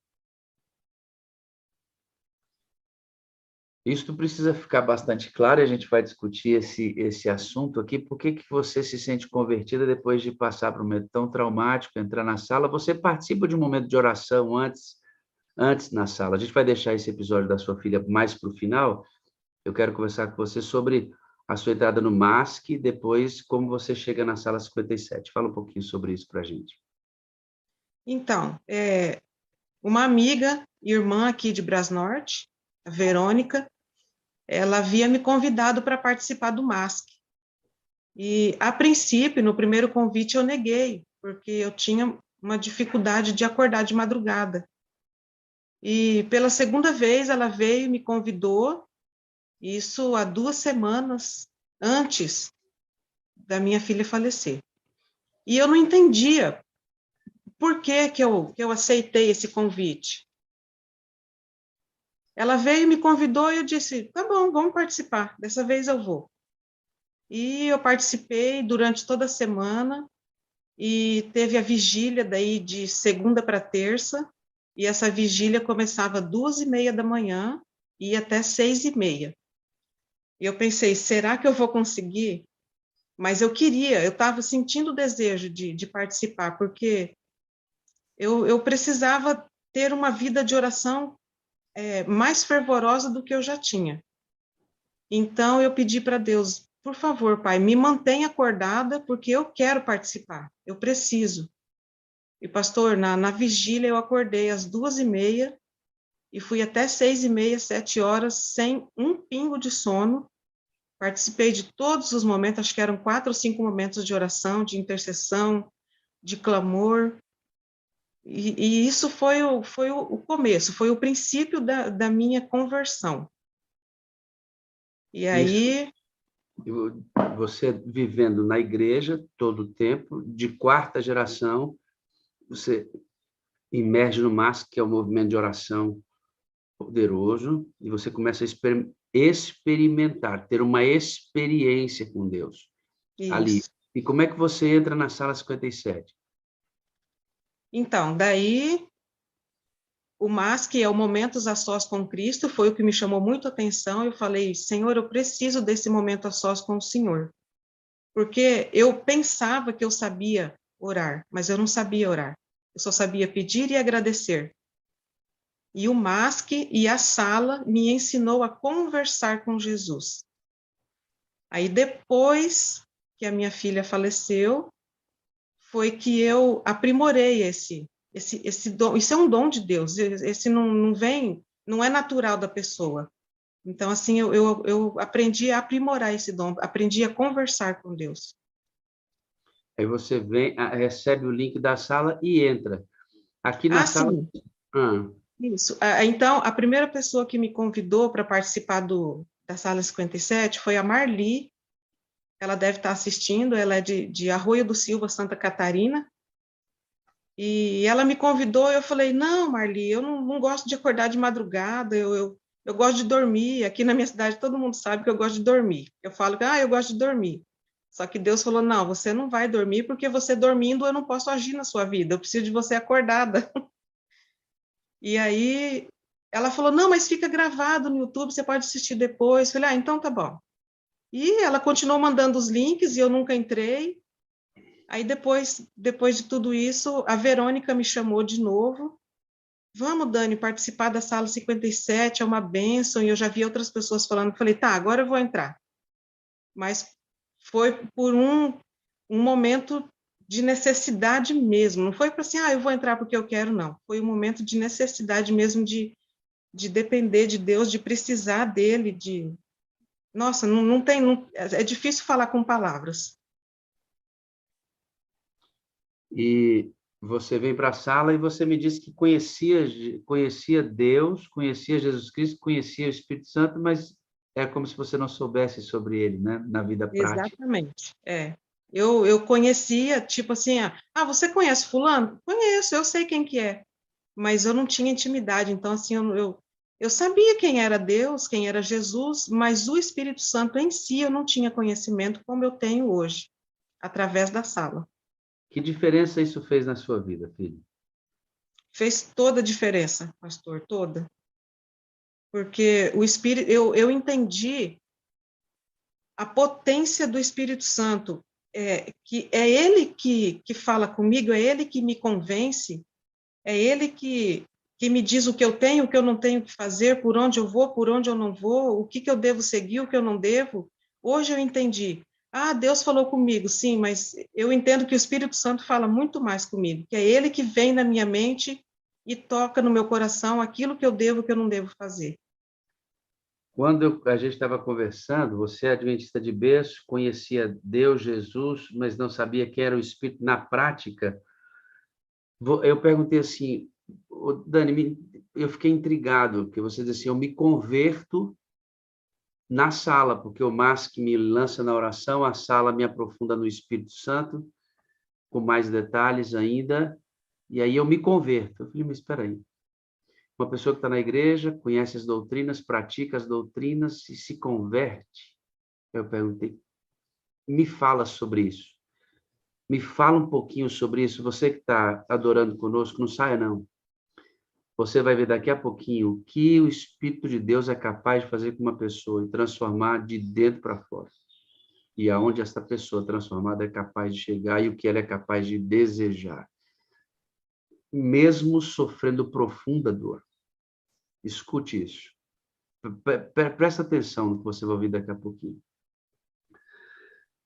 Speaker 2: Isso precisa ficar bastante claro, e a gente vai discutir esse assunto aqui. Por que você se sente convertida depois de passar por um momento tão traumático, entrar na sala? Você participa de um momento de oração antes na sala. A gente vai deixar esse episódio da sua filha mais para o final. Eu quero conversar com você sobre a sua entrada no MASC e depois como você chega na sala 57. Fala um pouquinho sobre isso para a gente.
Speaker 4: Então, uma amiga, irmã aqui de Brasnorte, a Verônica, ela havia me convidado para participar do MASC. E, a princípio, no primeiro convite, eu neguei, porque eu tinha uma dificuldade de acordar de madrugada. E, pela segunda vez, ela veio e me convidou, isso há 2 semanas antes da minha filha falecer. E eu não entendia por que eu aceitei esse convite. Ela veio e me convidou e eu disse, tá bom, vamos participar, dessa vez eu vou. E eu participei durante toda a semana e teve a vigília daí de segunda para terça, e essa vigília começava 2h30 da manhã e ia até 6h30. E eu pensei, será que eu vou conseguir? Mas eu estava sentindo o desejo de participar, porque eu precisava ter uma vida de oração mais fervorosa do que eu já tinha. Então, eu pedi para Deus, por favor, Pai, me mantenha acordada, porque eu quero participar, eu preciso. E, pastor, na vigília eu acordei às 2h30 e fui até 6h30, 7 horas, sem um pingo de sono. Participei de todos os momentos, acho que eram 4 ou 5 momentos de oração, de intercessão, de clamor. E isso foi o começo, foi o princípio da minha conversão. E
Speaker 2: Isso,
Speaker 4: aí,
Speaker 2: você vivendo na igreja todo o tempo, de quarta geração, você emerge no MASC, que é um movimento de oração poderoso, e você começa a experimentar, ter uma experiência com Deus ali.
Speaker 4: isso.
Speaker 2: E como é que você entra na sala 57?
Speaker 4: Então, daí, o MAS, que é o Momentos a Sós com Cristo, foi o que me chamou muito a atenção. Eu falei, Senhor, eu preciso desse momento a sós com o Senhor. Porque eu pensava que eu sabia orar, mas eu não sabia orar. Eu só sabia pedir e agradecer. E o MASC e a sala me ensinou a conversar com Jesus. Aí, depois que a minha filha faleceu, foi que eu aprimorei esse dom, isso é um dom de Deus, esse não vem, não é natural da pessoa. Então, assim, eu aprendi a aprimorar esse dom, aprendi a conversar com Deus.
Speaker 2: Aí você vem, recebe o link da sala e entra. Aqui na sala...
Speaker 4: Sim,
Speaker 2: Ah,
Speaker 4: isso. Então, a primeira pessoa que me convidou para participar da Sala 57 foi a Marli. Ela deve estar assistindo, ela é de Arroio do Silva, Santa Catarina. E ela me convidou, eu falei, não, Marli, eu não gosto de acordar de madrugada, eu gosto de dormir. Aqui na minha cidade todo mundo sabe que eu gosto de dormir. Eu falo que, eu gosto de dormir. Só que Deus falou, não, você não vai dormir, porque você dormindo eu não posso agir na sua vida, eu preciso de você acordada. E aí ela falou, não, mas fica gravado no YouTube, você pode assistir depois. Eu falei, então tá bom. E ela continuou mandando os links e eu nunca entrei. Aí depois de tudo isso, a Verônica me chamou de novo. Vamos, Dani, participar da Sala 57, é uma bênção. E eu já vi outras pessoas falando. Falei, tá, agora eu vou entrar. Mas foi por um momento de necessidade mesmo. Não foi para assim, eu vou entrar porque eu quero, não. Foi um momento de necessidade mesmo de depender de Deus, de precisar dele, Nossa, não tem... é difícil falar com palavras.
Speaker 2: e você vem para a sala e você me disse que conhecia Deus, conhecia Jesus Cristo, conhecia o Espírito Santo, mas é como se você não soubesse sobre ele, né? Na vida prática.
Speaker 4: Exatamente, é. Eu conhecia, tipo assim, você conhece fulano? Conheço, eu sei quem que é, mas eu não tinha intimidade, então, assim, eu sabia quem era Deus, quem era Jesus, mas o Espírito Santo em si eu não tinha conhecimento como eu tenho hoje, através da sala.
Speaker 2: Que diferença isso fez na sua vida, filho?
Speaker 4: Fez toda a diferença, pastor, toda. Porque o Espírito, eu entendi a potência do Espírito Santo, que é ele que fala comigo, é ele que me convence, é ele que me diz o que eu tenho, o que eu não tenho que fazer, por onde eu vou, por onde eu não vou, o que eu devo seguir, o que eu não devo. Hoje eu entendi. Deus falou comigo, sim, mas eu entendo que o Espírito Santo fala muito mais comigo, que é ele que vem na minha mente e toca no meu coração aquilo que eu devo, que eu não devo fazer.
Speaker 2: Quando a gente estava conversando, você é adventista de berço, conhecia Deus, Jesus, mas não sabia quem era o Espírito na prática. Eu perguntei assim, Dani, eu fiquei intrigado, porque você disse assim, eu me converto na sala, porque o MASC me lança na oração, a sala me aprofunda no Espírito Santo, com mais detalhes ainda, e aí eu me converto. Eu falei, mas espera aí. Uma pessoa que está na igreja, conhece as doutrinas, pratica as doutrinas e se converte. Eu perguntei, me fala sobre isso. Me fala um pouquinho sobre isso. Você que está adorando conosco, não saia, não. Você vai ver daqui a pouquinho o que o Espírito de Deus é capaz de fazer com uma pessoa e transformar de dentro para fora. E aonde essa pessoa transformada é capaz de chegar e o que ela é capaz de desejar. Mesmo sofrendo profunda dor. Escute isso. Presta atenção no que você vai ouvir daqui a pouquinho.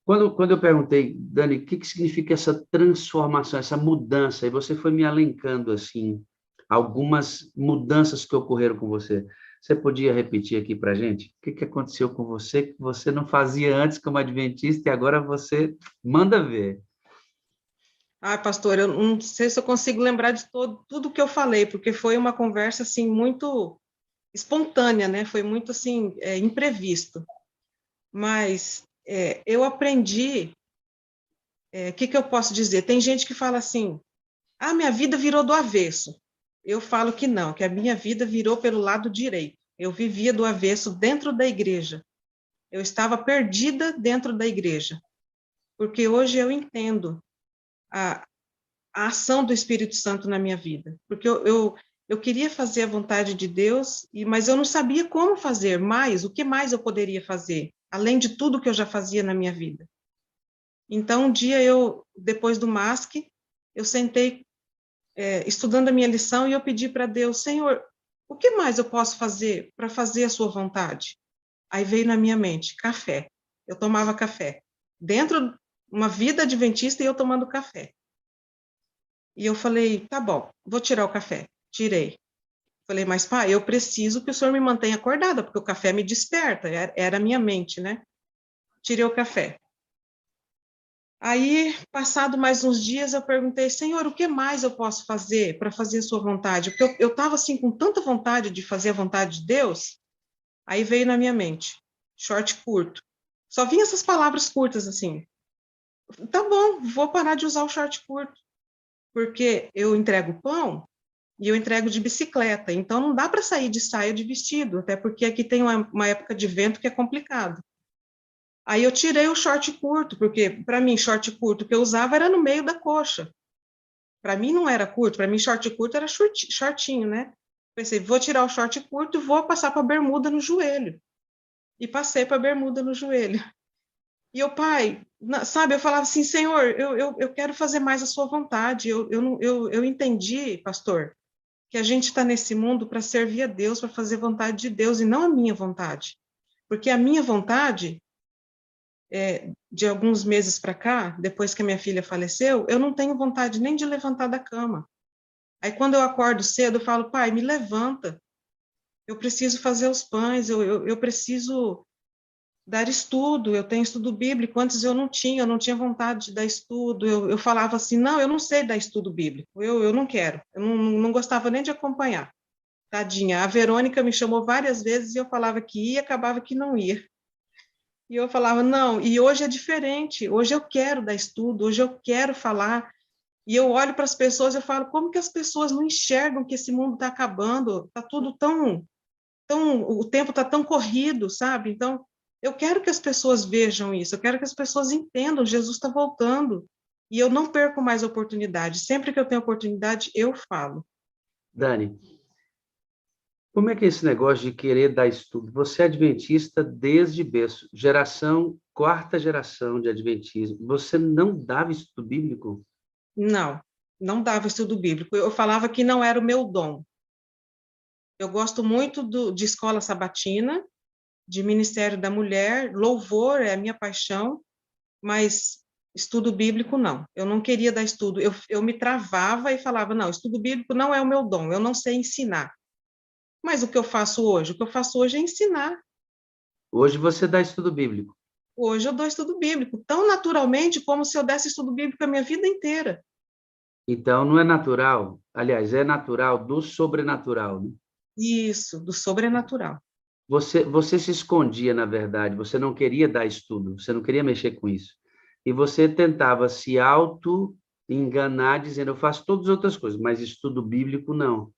Speaker 2: Quando eu perguntei, Dani, o que significa essa transformação, essa mudança? E você foi me elencando, assim, algumas mudanças que ocorreram com você. Você podia repetir aqui para a gente? O que aconteceu com você que você não fazia antes como adventista e agora você manda ver?
Speaker 4: Pastor, eu não sei se eu consigo lembrar de tudo que eu falei, porque foi uma conversa, assim, muito espontânea, né? Foi muito, assim, imprevisto. Mas eu aprendi, o que eu posso dizer? Tem gente que fala assim, minha vida virou do avesso. Eu falo que não, que a minha vida virou pelo lado direito. Eu vivia do avesso dentro da igreja. Eu estava perdida dentro da igreja. Porque hoje eu entendo a ação do Espírito Santo na minha vida. Porque eu queria fazer a vontade de Deus, mas eu não sabia como fazer mais, o que mais eu poderia fazer, além de tudo que eu já fazia na minha vida. Então, um dia depois do MASC, eu sentei estudando a minha lição e eu pedi para Deus, Senhor, o que mais eu posso fazer para fazer a sua vontade? Aí veio na minha mente, café. Eu tomava café. Dentro de uma vida adventista e eu tomando café. E eu falei, tá bom, vou tirar o café. Tirei. Falei, mas pai, eu preciso que o senhor me mantenha acordada, porque o café me desperta, era a minha mente, né? Tirei o café. Aí, passado mais uns dias, eu perguntei, Senhor, o que mais eu posso fazer para fazer a sua vontade? Porque eu estava assim com tanta vontade de fazer a vontade de Deus, aí veio na minha mente, short curto. Só vinha essas palavras curtas assim. Tá bom, vou parar de usar o short curto, porque eu entrego pão e eu entrego de bicicleta, então não dá para sair de saia de vestido, até porque aqui tem uma época de vento que é complicado. Aí eu tirei o short curto, porque para mim short curto que eu usava era no meio da coxa. Para mim não era curto, para mim short curto era shortinho, né? Pensei, vou tirar o short curto e vou passar para bermuda no joelho. E passei para bermuda no joelho. E o pai, sabe, eu falava assim, Senhor, eu quero fazer mais a sua vontade. Eu entendi, pastor, que a gente está nesse mundo para servir a Deus, para fazer vontade de Deus e não a minha vontade. Porque a minha vontade, de alguns meses para cá, depois que a minha filha faleceu, eu não tenho vontade nem de levantar da cama. Aí, quando eu acordo cedo, eu falo, pai, me levanta. Eu preciso fazer os pães, eu preciso dar estudo, eu tenho estudo bíblico. Antes eu não tinha vontade de dar estudo. Eu falava assim, não, eu não sei dar estudo bíblico, eu não quero. Eu não gostava nem de acompanhar. Tadinha, a Verônica me chamou várias vezes e eu falava que ia, acabava que não ia. E eu falava, não, e hoje é diferente, hoje eu quero dar estudo, hoje eu quero falar. E eu olho para as pessoas e eu falo, como que as pessoas não enxergam que esse mundo está acabando? Está tudo o tempo está tão corrido, sabe? Então, eu quero que as pessoas vejam isso, eu quero que as pessoas entendam, Jesus está voltando. E eu não perco mais oportunidade. Sempre que eu tenho oportunidade, eu falo.
Speaker 2: Dani, como é que é esse negócio de querer dar estudo? Você é adventista desde berço, quarta geração de adventismo. Você não dava estudo bíblico?
Speaker 4: Não, não dava estudo bíblico. Eu falava que não era o meu dom. Eu gosto muito de escola sabatina, de Ministério da Mulher, louvor é a minha paixão, mas estudo bíblico não. Eu não queria dar estudo. Eu me travava e falava, não, estudo bíblico não é o meu dom, eu não sei ensinar. Mas o que eu faço hoje? O que eu faço hoje é ensinar.
Speaker 2: Hoje você dá estudo bíblico.
Speaker 4: Hoje eu dou estudo bíblico, tão naturalmente como se eu desse estudo bíblico a minha vida inteira.
Speaker 2: Então, não é natural. Aliás, é natural do sobrenatural, né?
Speaker 4: Isso, do sobrenatural.
Speaker 2: Você se escondia, na verdade. Você não queria dar estudo. Você não queria mexer com isso. E você tentava se auto-enganar, dizendo, eu faço todas as outras coisas, mas estudo bíblico, não.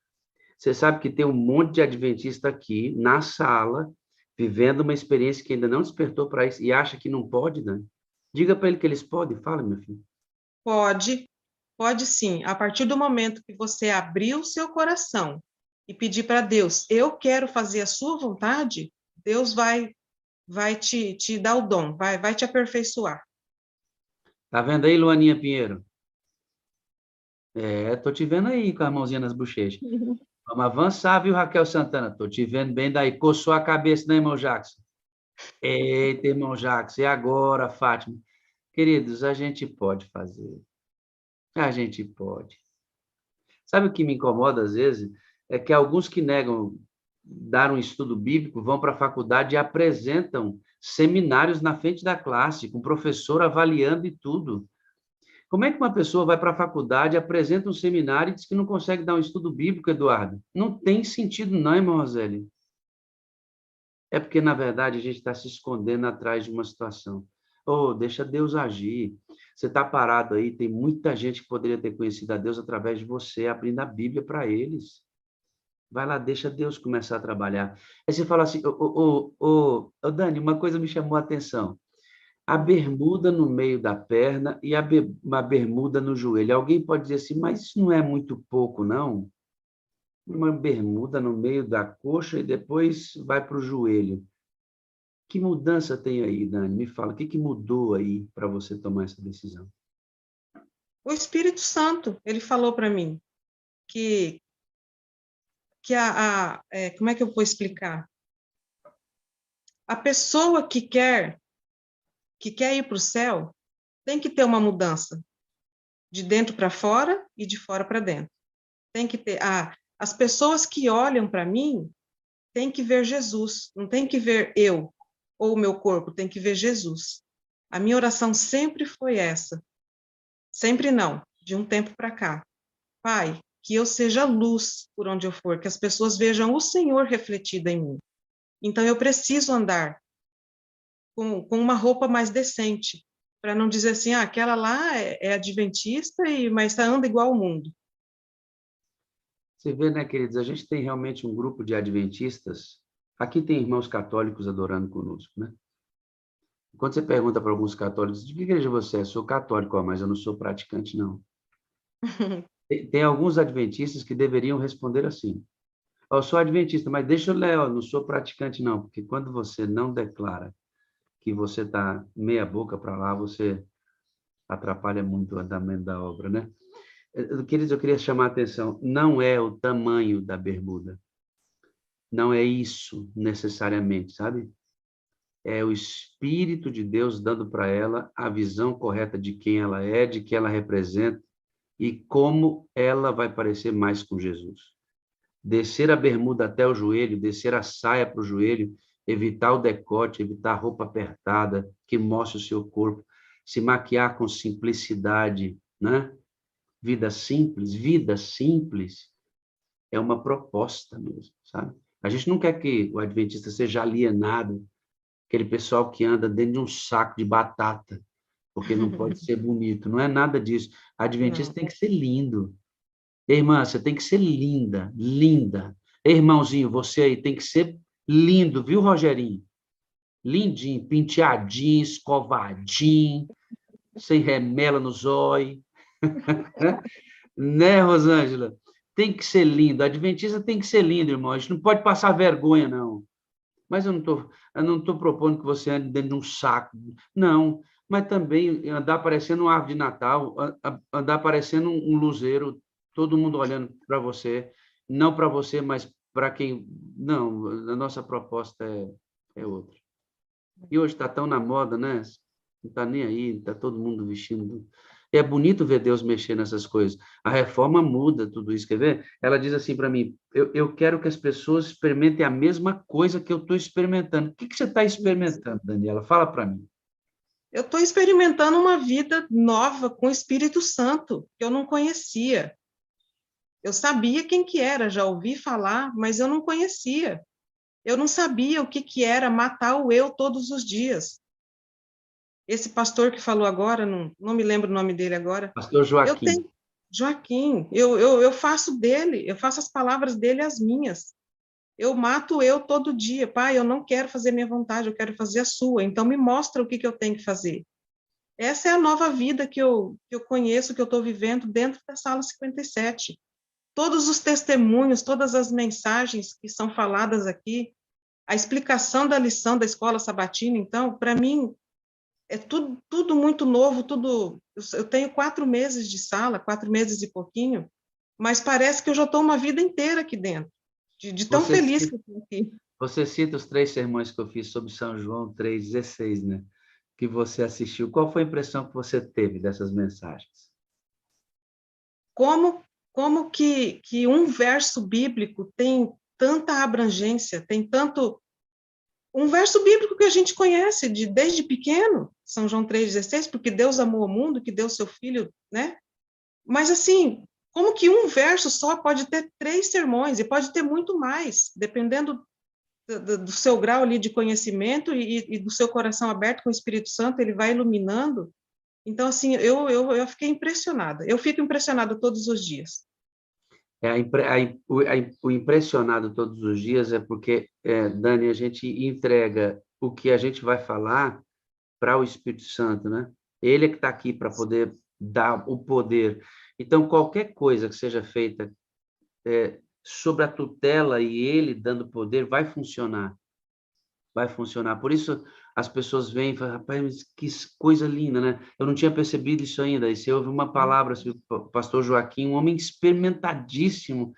Speaker 2: Você sabe que tem um monte de adventista aqui, na sala, vivendo uma experiência que ainda não despertou para isso, e acha que não pode, Dani? Diga para ele que eles podem. Fala, meu filho.
Speaker 4: Pode, pode sim. A partir do momento que você abrir o seu coração e pedir para Deus, eu quero fazer a sua vontade, Deus vai te dar o dom, vai te aperfeiçoar.
Speaker 2: Tá vendo aí, Luaninha Pinheiro? Tô te vendo aí com a mãozinha nas bochechas. Vamos avançar, viu, Raquel Santana? Tô te vendo bem daí. Coçou a cabeça, né, irmão Jackson? Eita, irmão Jackson, e agora, Fátima? Queridos, a gente pode fazer. A gente pode. Sabe o que me incomoda às vezes? É que alguns que negam dar um estudo bíblico vão para a faculdade e apresentam seminários na frente da classe, com o professor avaliando e tudo. Como é que uma pessoa vai para a faculdade, apresenta um seminário e diz que não consegue dar um estudo bíblico, Eduardo? Não tem sentido, não, irmão Roseli. É porque, na verdade, a gente está se escondendo atrás de uma situação. Oh, deixa Deus agir. Você está parado aí, tem muita gente que poderia ter conhecido a Deus através de você, abrindo a Bíblia para eles. Vai lá, deixa Deus começar a trabalhar. Aí você fala assim, Dani, uma coisa me chamou a atenção. A bermuda no meio da perna e uma bermuda no joelho. Alguém pode dizer assim, mas isso não é muito pouco, não? Uma bermuda no meio da coxa e depois vai para o joelho. Que mudança tem aí, Dani? Me fala, o que mudou aí para você tomar essa decisão?
Speaker 4: O Espírito Santo, ele falou para mim que como é que eu vou explicar? A pessoa que quer ir para o céu tem que ter uma mudança de dentro para fora e de fora para dentro. Tem que ter, as pessoas que olham para mim têm que ver Jesus, não tem que ver eu ou o meu corpo, tem que ver Jesus. A minha oração sempre foi essa. Sempre não, de um tempo para cá. Pai, que eu seja luz por onde eu for, que as pessoas vejam o Senhor refletido em mim. Então, eu preciso andar com uma roupa mais decente, para não dizer assim, aquela lá é adventista, mas anda igual ao mundo.
Speaker 2: Você vê, né, queridos, a gente tem realmente um grupo de adventistas. Aqui tem irmãos católicos adorando conosco, né? Quando você pergunta para alguns católicos, de que igreja você é? Eu sou católico, mas eu não sou praticante, não. Tem alguns adventistas que deveriam responder assim: eu sou adventista, mas deixa eu ler, não sou praticante, não. Porque quando você não declara que você está meia boca para lá, você atrapalha muito o andamento da obra, né? Queridos, eu queria chamar a atenção, não é o tamanho da bermuda, não é isso necessariamente, sabe? É o Espírito de Deus dando para ela a visão correta de quem ela é, de que ela representa e como ela vai parecer mais com Jesus. Descer a bermuda até o joelho, descer a saia para o joelho, evitar o decote, evitar a roupa apertada que mostra o seu corpo, se maquiar com simplicidade, né? Vida simples é uma proposta mesmo, sabe? A gente não quer que o adventista seja alienado, aquele pessoal que anda dentro de um saco de batata, porque não pode ser bonito, não é nada disso. Adventista tem que ser lindo. Irmã, você tem que ser linda, linda. Irmãozinho, você aí tem que ser lindo, viu, Rogerinho? Lindinho, penteadinho, escovadinho, sem remela no zóio. Né, Rosângela? Tem que ser lindo. A adventista tem que ser lindo, irmão. A gente não pode passar vergonha, não. Mas eu não tô propondo que você ande dentro de um saco. Não, mas também andar parecendo uma árvore de Natal, andar parecendo um luzeiro, todo mundo olhando para você, não para você, mas para quem... Não, a nossa proposta é outra. E hoje está tão na moda, né? Não está nem aí, está todo mundo vestindo. É bonito ver Deus mexer nessas coisas. A reforma muda tudo isso, quer ver? Ela diz assim para mim, eu quero que as pessoas experimentem a mesma coisa que eu estou experimentando. O que você está experimentando, Daniela? Fala para mim.
Speaker 4: Eu estou experimentando uma vida nova com o Espírito Santo, que eu não conhecia. Eu sabia quem que era, já ouvi falar, mas eu não conhecia. Eu não sabia o que era matar o eu todos os dias. Esse pastor que falou agora, não me lembro o nome dele agora.
Speaker 2: Pastor Joaquim.
Speaker 4: Joaquim, eu faço dele, eu faço as palavras dele as minhas. Eu mato eu todo dia. Pai, eu não quero fazer minha vontade, eu quero fazer a sua. Então, me mostra o que eu tenho que fazer. Essa é a nova vida que eu conheço, que eu estou vivendo dentro da Sala 57. Todos os testemunhos, todas as mensagens que são faladas aqui, a explicação da lição da escola sabatina, então, para mim, é tudo muito novo, tudo... Eu tenho 4 meses de sala, 4 meses e pouquinho, mas parece que eu já estou uma vida inteira aqui dentro, de tão feliz que eu estou aqui.
Speaker 2: Você cita os 3 sermões que eu fiz sobre São João 3,16, né? Que você assistiu. Qual foi a impressão que você teve dessas mensagens?
Speaker 4: Como que um verso bíblico tem tanta abrangência, tem tanto... Um verso bíblico que a gente conhece desde pequeno, São João 3,16, porque Deus amou o mundo, que deu seu filho, né? Mas, assim, como que um verso só pode ter 3 sermões, e pode ter muito mais, dependendo do seu grau ali de conhecimento e do seu coração aberto com o Espírito Santo, ele vai iluminando. Então, assim, eu fiquei impressionada. Eu fico impressionada todos os dias.
Speaker 2: O impressionado todos os dias é porque, Dani, a gente entrega o que a gente vai falar para o Espírito Santo, né? Ele é que está aqui para poder dar o poder. Então, qualquer coisa que seja feita sobre a tutela e ele dando poder, vai funcionar. Vai funcionar. Por isso, as pessoas vêm e falam, rapaz, que coisa linda, né? Eu não tinha percebido isso ainda. E você ouve uma palavra, o pastor Joaquim, um homem experimentadíssimo,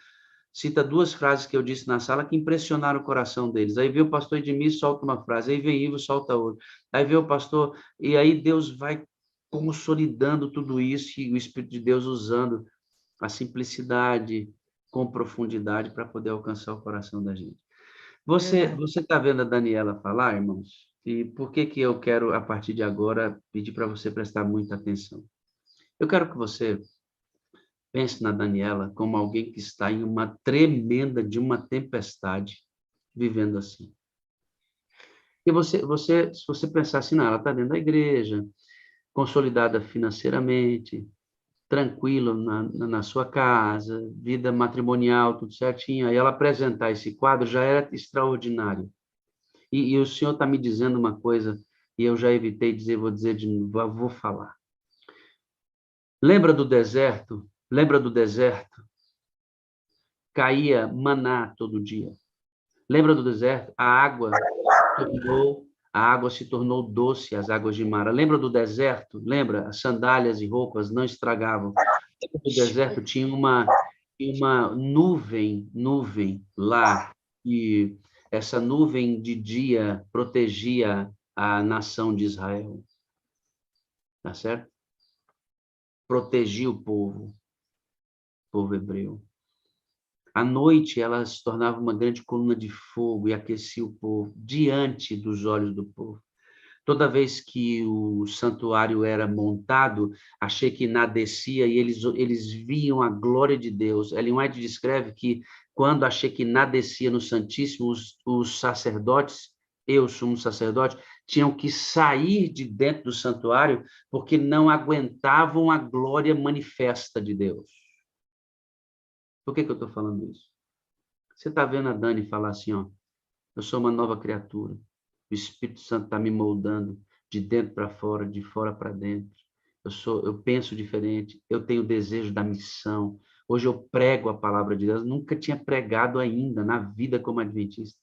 Speaker 2: cita 2 frases que eu disse na sala que impressionaram o coração deles. Aí vem o pastor Edmir, solta uma frase, aí vem Ivo, solta outra. Aí vem o pastor, e aí Deus vai consolidando tudo isso e o Espírito de Deus usando a simplicidade com profundidade para poder alcançar o coração da gente. Você está vendo a Daniela falar, irmãos? E por que que eu quero, a partir de agora, pedir para você prestar muita atenção? Eu quero que você pense na Daniela como alguém que está em uma tremenda de uma tempestade, vivendo assim. E se você pensar assim, não, ela está dentro da igreja, consolidada financeiramente, tranquilo na sua casa, vida matrimonial, tudo certinho. Aí ela apresentar esse quadro já era extraordinário. E o senhor está me dizendo uma coisa, e eu já evitei dizer, vou dizer de novo, vou falar. Lembra do deserto? Lembra do deserto? Caía maná todo dia. Lembra do deserto? A água se tornou doce, as águas de Mara. Lembra do deserto? Lembra? As sandálias e roupas não estragavam. Lembra do deserto? Tinha uma nuvem lá, e essa nuvem de dia protegia a nação de Israel. Tá certo? Protegia o povo hebreu. À noite, ela se tornava uma grande coluna de fogo e aquecia o povo diante dos olhos do povo. Toda vez que o santuário era montado, a Shekinah descia e eles viam a glória de Deus. Ellen White descreve que quando a Shekinah descia no Santíssimo, os sacerdotes, eu sumo sacerdote, tinham que sair de dentro do santuário porque não aguentavam a glória manifesta de Deus. Por que eu estou falando isso? Você está vendo a Dani falar assim, ó, eu sou uma nova criatura, o Espírito Santo está me moldando de dentro para fora, de fora para dentro. Eu penso diferente, eu tenho desejo da missão. Hoje eu prego a palavra de Deus, nunca tinha pregado ainda na vida como adventista.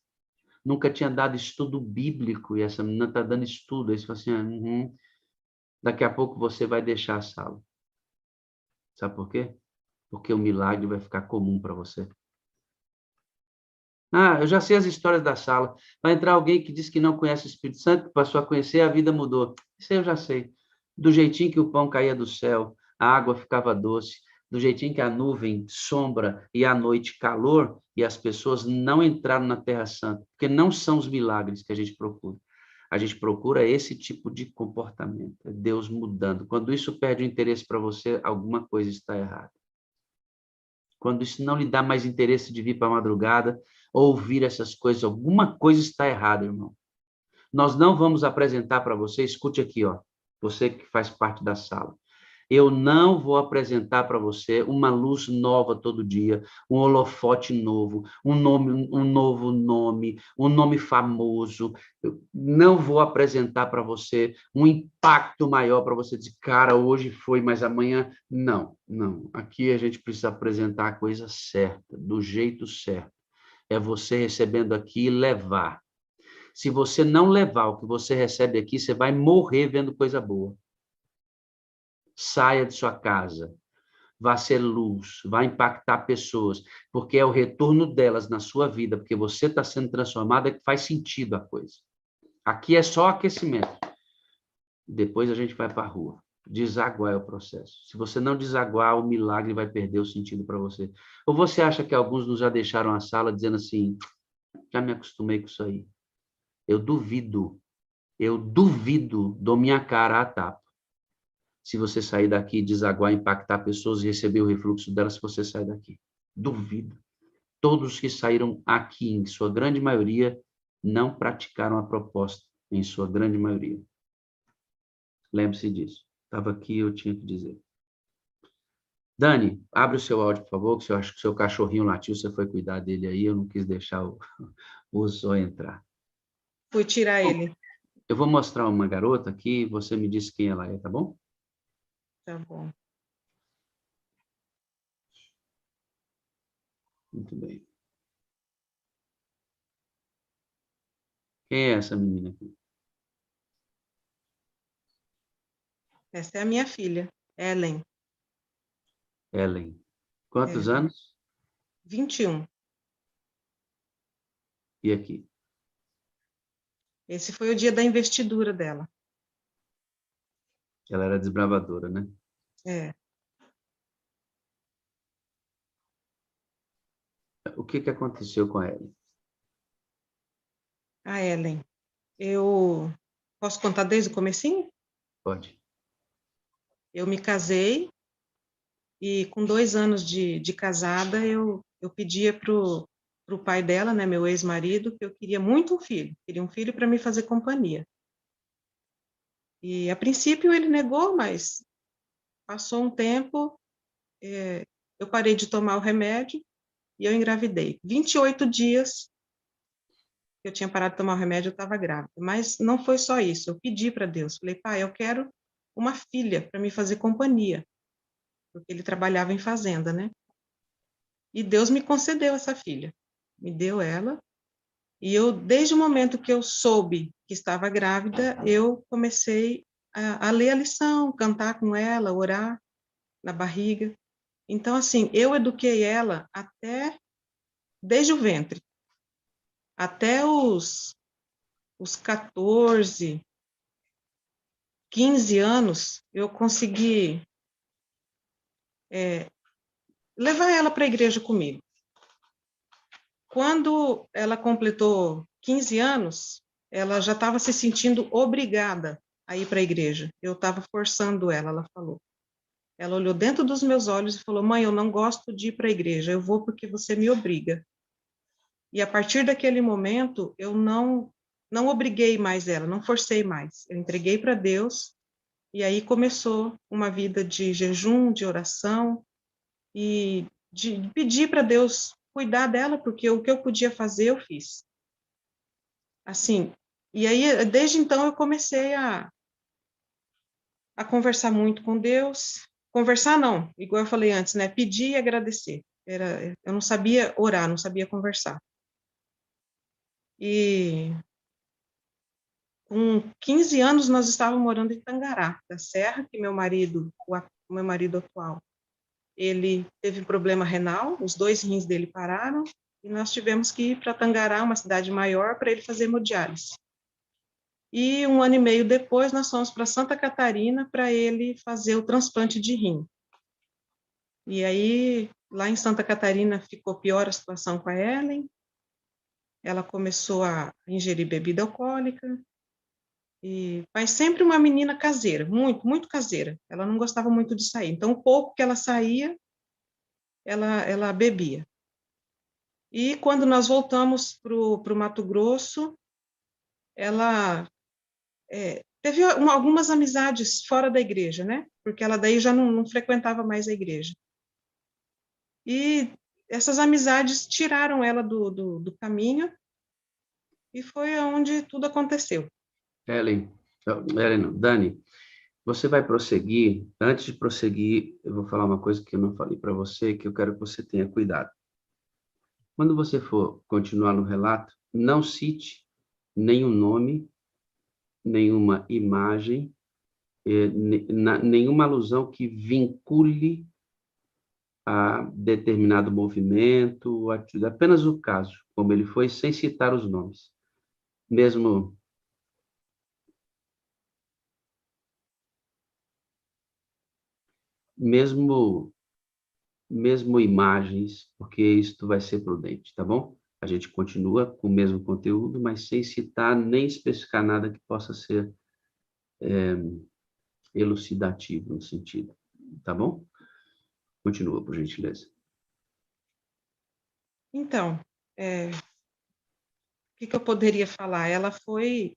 Speaker 2: Nunca tinha dado estudo bíblico, e essa menina está dando estudo. Aí você fala assim, daqui a pouco você vai deixar a sala. Sabe por quê? Porque o milagre vai ficar comum para você. Eu já sei as histórias da sala. Vai entrar alguém que diz que não conhece o Espírito Santo, que passou a conhecer, a vida mudou. Isso aí eu já sei. Do jeitinho que o pão caía do céu, a água ficava doce, do jeitinho que a nuvem sombra e à noite calor, e as pessoas não entraram na Terra Santa, porque não são os milagres que a gente procura. A gente procura esse tipo de comportamento, é Deus mudando. Quando isso perde o interesse para você, alguma coisa está errada. Quando isso não lhe dá mais interesse de vir para a madrugada, ouvir essas coisas, alguma coisa está errada, irmão. Nós não vamos apresentar para você, escute aqui, ó, você que faz parte da sala. Eu não vou apresentar para você uma luz nova todo dia, um holofote novo, um novo nome, um nome famoso. Eu não vou apresentar para você um impacto maior para você dizer, cara, hoje foi, mas amanhã... Não. Aqui a gente precisa apresentar a coisa certa, do jeito certo. É você recebendo aqui e levar. Se você não levar o que você recebe aqui, você vai morrer vendo coisa boa. Saia de sua casa, vá ser luz, vá impactar pessoas, porque é o retorno delas na sua vida, porque você está sendo transformada, que faz sentido a coisa. Aqui é só aquecimento. Depois a gente vai para a rua. Desaguar é o processo. Se você não desaguar, o milagre vai perder o sentido para você. Ou você acha que alguns nos já deixaram a sala dizendo assim, já me acostumei com isso aí. Eu duvido, dou minha cara à tapa. Se você sair daqui, desaguar, impactar pessoas e receber o refluxo delas, se você sair daqui. Duvido. Todos que saíram aqui, em sua grande maioria, não praticaram a proposta, em sua grande maioria. Lembre-se disso. Estava aqui, eu tinha que dizer. Dani, abre o seu áudio, por favor, que eu acho que o seu cachorrinho latiu, você foi cuidar dele aí, eu não quis deixar o Zó entrar.
Speaker 4: Fui tirar ele.
Speaker 2: Eu vou mostrar uma garota aqui, você me diz quem ela é, tá bom?
Speaker 4: Tá bom.
Speaker 2: Muito bem. Quem é essa menina aqui?
Speaker 4: Essa é a minha filha, Ellen.
Speaker 2: Ellen. Quantos anos?
Speaker 4: 21.
Speaker 2: E aqui?
Speaker 4: Esse foi o dia da investidura dela.
Speaker 2: Ela era desbravadora, né?
Speaker 4: É.
Speaker 2: O que aconteceu com ela?
Speaker 4: A Ellen, eu posso contar desde o comecinho?
Speaker 2: Pode.
Speaker 4: Eu me casei e com 2 anos de casada, eu pedia pro pai dela, né, meu ex-marido, que eu queria muito um filho. Queria um filho para me fazer companhia. E, a princípio, ele negou, mas passou um tempo, eu parei de tomar o remédio e eu engravidei. 28 dias que eu tinha parado de tomar o remédio, eu estava grávida. Mas não foi só isso. Eu pedi para Deus. Falei, pai, eu quero uma filha para me fazer companhia. Porque ele trabalhava em fazenda, né? E Deus me concedeu essa filha. Me deu ela. E eu, desde o momento que eu soube que estava grávida, eu comecei a ler a lição, cantar com ela, orar na barriga. Então, assim, eu eduquei ela desde o ventre, até os 14, 15 anos, eu consegui levar ela para a igreja comigo. Quando ela completou 15 anos, ela já estava se sentindo obrigada a ir para a igreja. Eu estava forçando ela, ela falou. Ela olhou dentro dos meus olhos e falou, mãe, eu não gosto de ir para a igreja, eu vou porque você me obriga. E a partir daquele momento, eu não obriguei mais ela, não forcei mais. Eu entreguei para Deus e aí começou uma vida de jejum, de oração e de pedir para Deus cuidar dela, porque o que eu podia fazer, eu fiz. Assim, e aí, desde então, eu comecei a conversar muito com Deus. Conversar não, igual eu falei antes, né? Pedir e agradecer. Eu não sabia orar, não sabia conversar. E com 15 anos nós estávamos morando em Tangará, da Serra, que o meu marido atual, ele teve problema renal, os 2 rins dele pararam, e nós tivemos que ir para Tangará, uma cidade maior, para ele fazer hemodiálise. E 1 ano e meio depois, nós fomos para Santa Catarina para ele fazer o transplante de rim. E aí, lá em Santa Catarina, ficou pior a situação com a Ellen, ela começou a ingerir bebida alcoólica, mas sempre uma menina caseira, muito, muito caseira. Ela não gostava muito de sair. Então, o pouco que ela saía, ela bebia. E quando nós voltamos para o Mato Grosso, ela teve algumas amizades fora da igreja, né? Porque ela daí já não frequentava mais a igreja. E essas amizades tiraram ela do caminho e foi onde tudo aconteceu.
Speaker 2: Ellen, não, Dani, você vai prosseguir. Antes de prosseguir, eu vou falar uma coisa que eu não falei para você, que eu quero que você tenha cuidado. Quando você for continuar no relato, não cite nenhum nome, nenhuma imagem, nenhuma alusão que vincule a determinado movimento, atitude, apenas o caso, como ele foi, sem citar os nomes. Mesmo imagens, porque isto vai ser prudente, tá bom? A gente continua com o mesmo conteúdo, mas sem citar nem especificar nada que possa ser elucidativo no sentido, tá bom? Continua, por gentileza.
Speaker 4: Então, o que eu poderia falar? Ela foi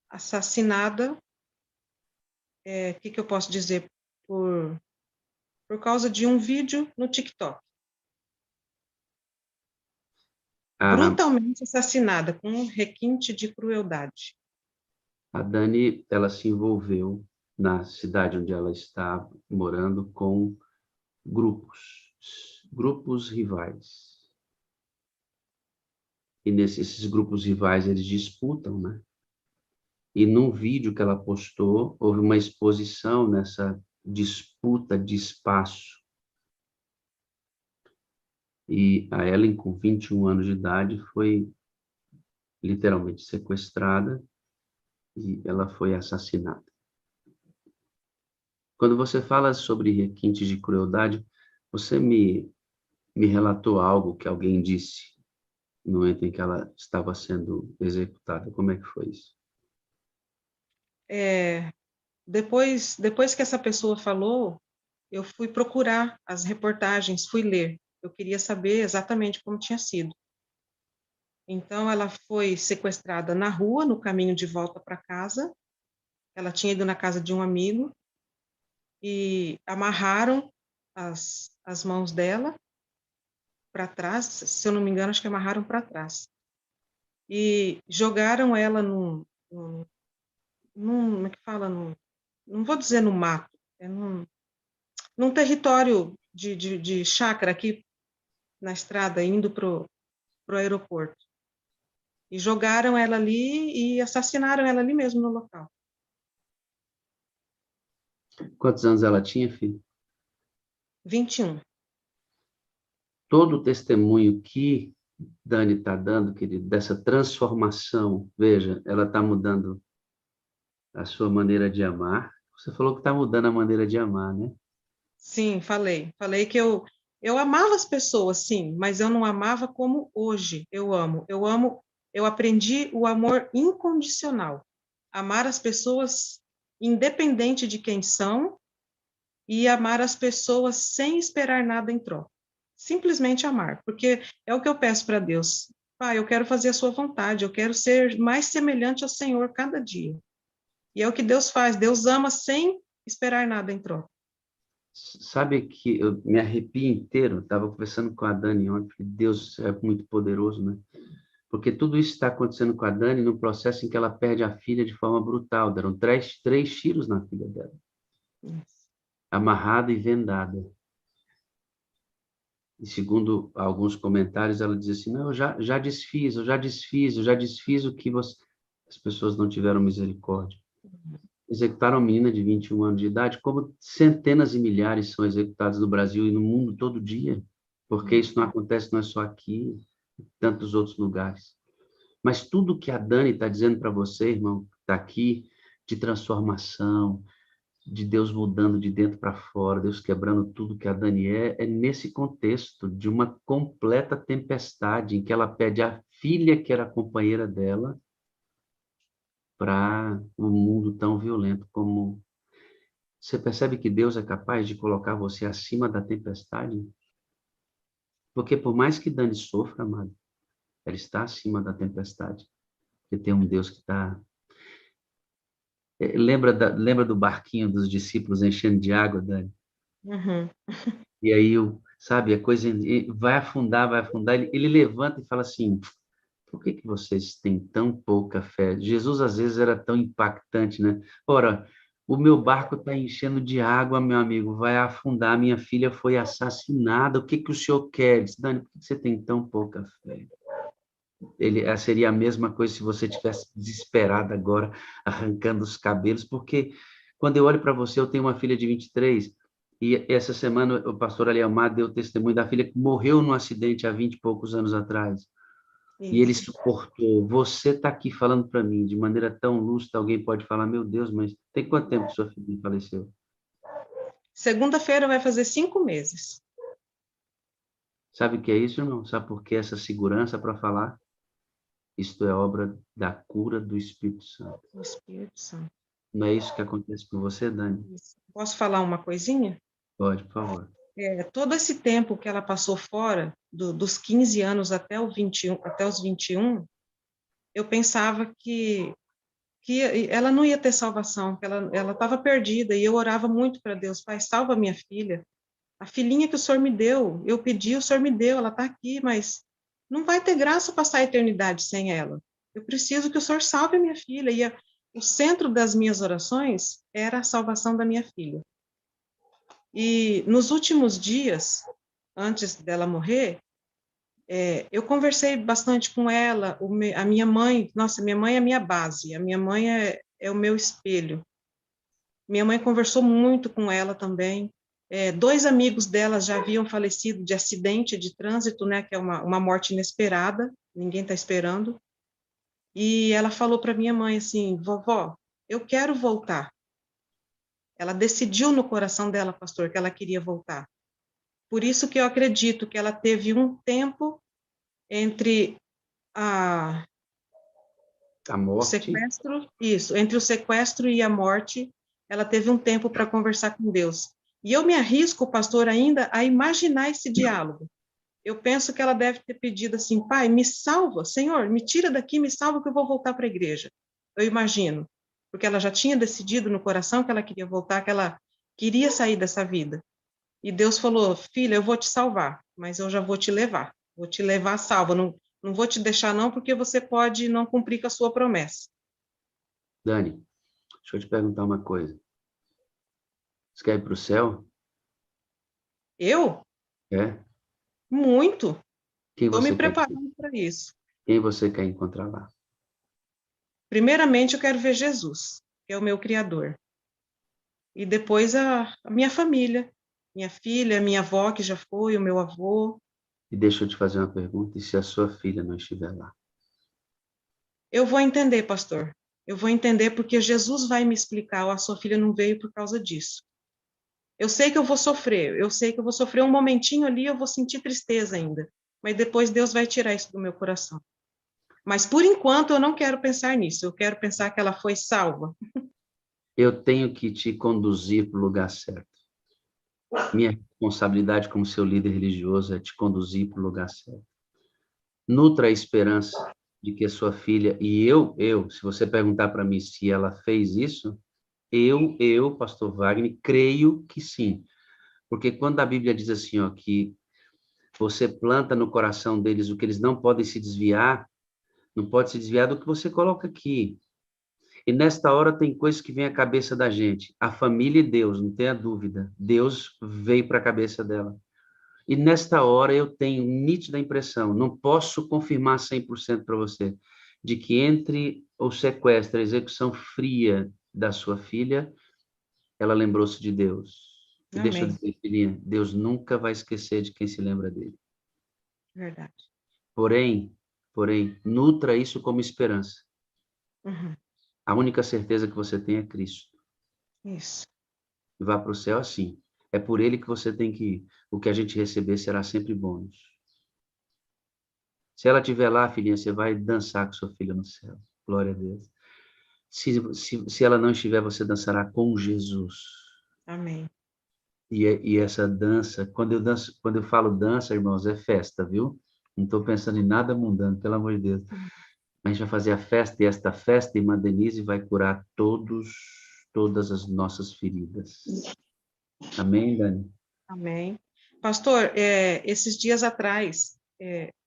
Speaker 4: assassinada, o que eu posso dizer? Por causa de um vídeo no TikTok. Brutalmente assassinada, com um requinte de crueldade.
Speaker 2: A Dani, ela se envolveu na cidade onde ela está morando com grupos rivais. E nesses grupos rivais eles disputam, né? E num vídeo que ela postou, houve uma exposição nessa disputa de espaço. E a Ellen, com 21 anos de idade, foi literalmente sequestrada e ela foi assassinada. Quando você fala sobre requintes de crueldade, você me relatou algo que alguém disse no momento em que ela estava sendo executada. Como é que foi isso?
Speaker 4: É, depois que essa pessoa falou, eu fui procurar as reportagens, fui ler. Eu queria saber exatamente como tinha sido. Então, ela foi sequestrada na rua, no caminho de volta para casa. Ela tinha ido na casa de um amigo e amarraram as mãos dela para trás. Se eu não me engano, acho que amarraram para trás. E jogaram ela como é que fala? Não vou dizer no mato, é num território de chácara aqui na estrada, indo para o aeroporto. E jogaram ela ali e assassinaram ela ali mesmo no local.
Speaker 2: Quantos anos ela tinha, filho?
Speaker 4: 21.
Speaker 2: Todo o testemunho que Dani está dando, querido, dessa transformação, veja, ela está mudando a sua maneira de amar. Você falou que está mudando a maneira de amar, né?
Speaker 4: Sim, falei. Falei que eu amava as pessoas, sim, mas eu não amava como hoje eu amo. Eu aprendi o amor incondicional. Amar as pessoas independente de quem são e amar as pessoas sem esperar nada em troca. Simplesmente amar, porque é o que eu peço para Deus. Pai, eu quero fazer a sua vontade, eu quero ser mais semelhante ao Senhor cada dia. E é o que Deus faz, Deus ama sem esperar nada em troca.
Speaker 2: Sabe que eu me arrepio inteiro, estava conversando com a Dani ontem, falei, Deus é muito poderoso, né? Porque tudo isso está acontecendo com a Dani no processo em que ela perde a filha de forma brutal. Deram três tiros na filha dela, amarrada e vendada. E segundo alguns comentários, ela diz assim, não, eu já desfiz o que você... As pessoas não tiveram misericórdia. Executaram a menina de 21 anos de idade, como centenas e milhares são executadas no Brasil e no mundo todo dia, porque isso não acontece não é só aqui, em tantos outros lugares. Mas tudo que a Dani está dizendo para você, irmão, que está aqui, de transformação, de Deus mudando de dentro para fora, Deus quebrando tudo que a Dani é nesse contexto de uma completa tempestade, em que ela pede a filha, que era a companheira dela, para um mundo tão violento como... Você percebe que Deus é capaz de colocar você acima da tempestade? Porque por mais que Dani sofra, amado, ela está acima da tempestade. Porque tem um Deus que está... Lembra do barquinho dos discípulos enchendo de água, Dani?
Speaker 4: Uhum.
Speaker 2: E aí, sabe, a coisa vai afundar. Ele levanta e fala assim, por que vocês têm tão pouca fé? Jesus, às vezes, era tão impactante, né? Ora, o meu barco está enchendo de água, meu amigo, vai afundar, minha filha foi assassinada, o que o senhor quer? Ele disse, Dani, por que você tem tão pouca fé? Seria a mesma coisa se você tivesse desesperado agora, arrancando os cabelos, porque quando eu olho para você, eu tenho uma filha de 23, e essa semana o pastor Aliamar deu testemunho da filha que morreu num acidente há 20 e poucos anos atrás. E ele
Speaker 4: Isso.
Speaker 2: suportou. Você está aqui falando para mim de maneira tão lúcida, alguém pode falar, meu Deus, mas tem quanto tempo que sua filha faleceu?
Speaker 4: Segunda-feira vai fazer 5 meses.
Speaker 2: Sabe o que é isso, irmão? Sabe por que essa segurança para falar? Isto é obra da cura do Espírito Santo.
Speaker 4: O Espírito Santo.
Speaker 2: Não é isso que acontece com você, Dani?
Speaker 4: Isso. Posso falar uma coisinha?
Speaker 2: Pode, por favor.
Speaker 4: Todo esse tempo que ela passou fora, dos 15 anos até os 21, eu pensava que ela não ia ter salvação, que ela estava perdida, e eu orava muito para Deus, Pai, salva minha filha, a filhinha que o Senhor me deu, eu pedi, o Senhor me deu, ela está aqui, mas não vai ter graça passar a eternidade sem ela. Eu preciso que o Senhor salve a minha filha, e o centro das minhas orações era a salvação da minha filha. E nos últimos dias, antes dela morrer, eu conversei bastante com ela, a minha mãe, nossa, minha mãe é a minha base, a minha mãe é o meu espelho. Minha mãe conversou muito com ela também. 2 amigos dela já haviam falecido de acidente de trânsito, né, que é uma morte inesperada, ninguém está esperando. E ela falou para minha mãe assim, vovó, eu quero voltar. Ela decidiu no coração dela, pastor, que ela queria voltar. Por isso que eu acredito que ela teve um tempo entre
Speaker 2: A
Speaker 4: o
Speaker 2: morte,
Speaker 4: sequestro, isso, entre o sequestro e a morte, ela teve um tempo para conversar com Deus. E eu me arrisco, pastor, ainda a imaginar esse diálogo. Eu penso que ela deve ter pedido assim, pai, me salva, Senhor, me tira daqui, me salva que eu vou voltar para a igreja. Eu imagino, porque ela já tinha decidido no coração que ela queria voltar, que ela queria sair dessa vida. E Deus falou, filha, eu vou te salvar, mas eu já vou te levar salva, não vou te deixar não, porque você pode não cumprir com a sua promessa.
Speaker 2: Dani, deixa eu te perguntar uma coisa. Você quer ir para o céu?
Speaker 4: Eu?
Speaker 2: É?
Speaker 4: Muito.
Speaker 2: Quem
Speaker 4: Estou me
Speaker 2: você quer?
Speaker 4: preparando para isso.
Speaker 2: Quem você quer encontrar lá?
Speaker 4: Primeiramente, eu quero ver Jesus, que é o meu Criador. E depois a minha família, minha filha, minha avó, que já foi, o meu avô.
Speaker 2: E deixa eu te fazer uma pergunta, e se a sua filha não estiver lá?
Speaker 4: Eu vou entender, pastor. Eu vou entender porque Jesus vai me explicar, a sua filha não veio por causa disso. Eu sei que eu vou sofrer, eu sei que eu vou sofrer um momentinho ali, eu vou sentir tristeza ainda. Mas depois Deus vai tirar isso do meu coração. Mas por enquanto eu não quero pensar nisso, eu quero pensar que ela foi salva.
Speaker 2: Eu tenho que te conduzir para o lugar certo. Minha responsabilidade como seu líder religioso é te conduzir para o lugar certo. Nutra a esperança de que a sua filha, e se você perguntar para mim se ela fez isso, pastor Wagner, creio que sim. Porque quando a Bíblia diz assim, ó, que você planta no coração deles o que eles não podem se desviar, não pode se desviar do que você coloca aqui. E nesta hora tem coisas que vêm à cabeça da gente. A família e Deus, não tenha dúvida. Deus veio para a cabeça dela. E nesta hora eu tenho nítida impressão, não posso confirmar 100% para você, de que entre o sequestro e a execução fria da sua filha, ela lembrou-se de Deus. E deixa eu
Speaker 4: Amém.
Speaker 2: dizer, filhinha, Deus nunca vai esquecer de quem se lembra dele.
Speaker 4: Verdade.
Speaker 2: Porém, nutra isso como esperança.
Speaker 4: Uhum.
Speaker 2: A única certeza que você tem é Cristo.
Speaker 4: Isso.
Speaker 2: E vá para o céu assim. É por ele que você tem que ir. O que a gente receber será sempre bônus. Se ela estiver lá, filhinha, você vai dançar com sua filha no céu. Glória a Deus. Se ela não estiver, você dançará com Jesus.
Speaker 4: Amém.
Speaker 2: E essa dança, quando eu falo dança, irmãos, é festa, viu? Não estou pensando em nada mundano, pelo amor de Deus. A gente vai fazer a festa, e esta festa, irmã Denise, vai curar todas as nossas feridas. Amém, Dani?
Speaker 4: Amém. Pastor, esses dias atrás,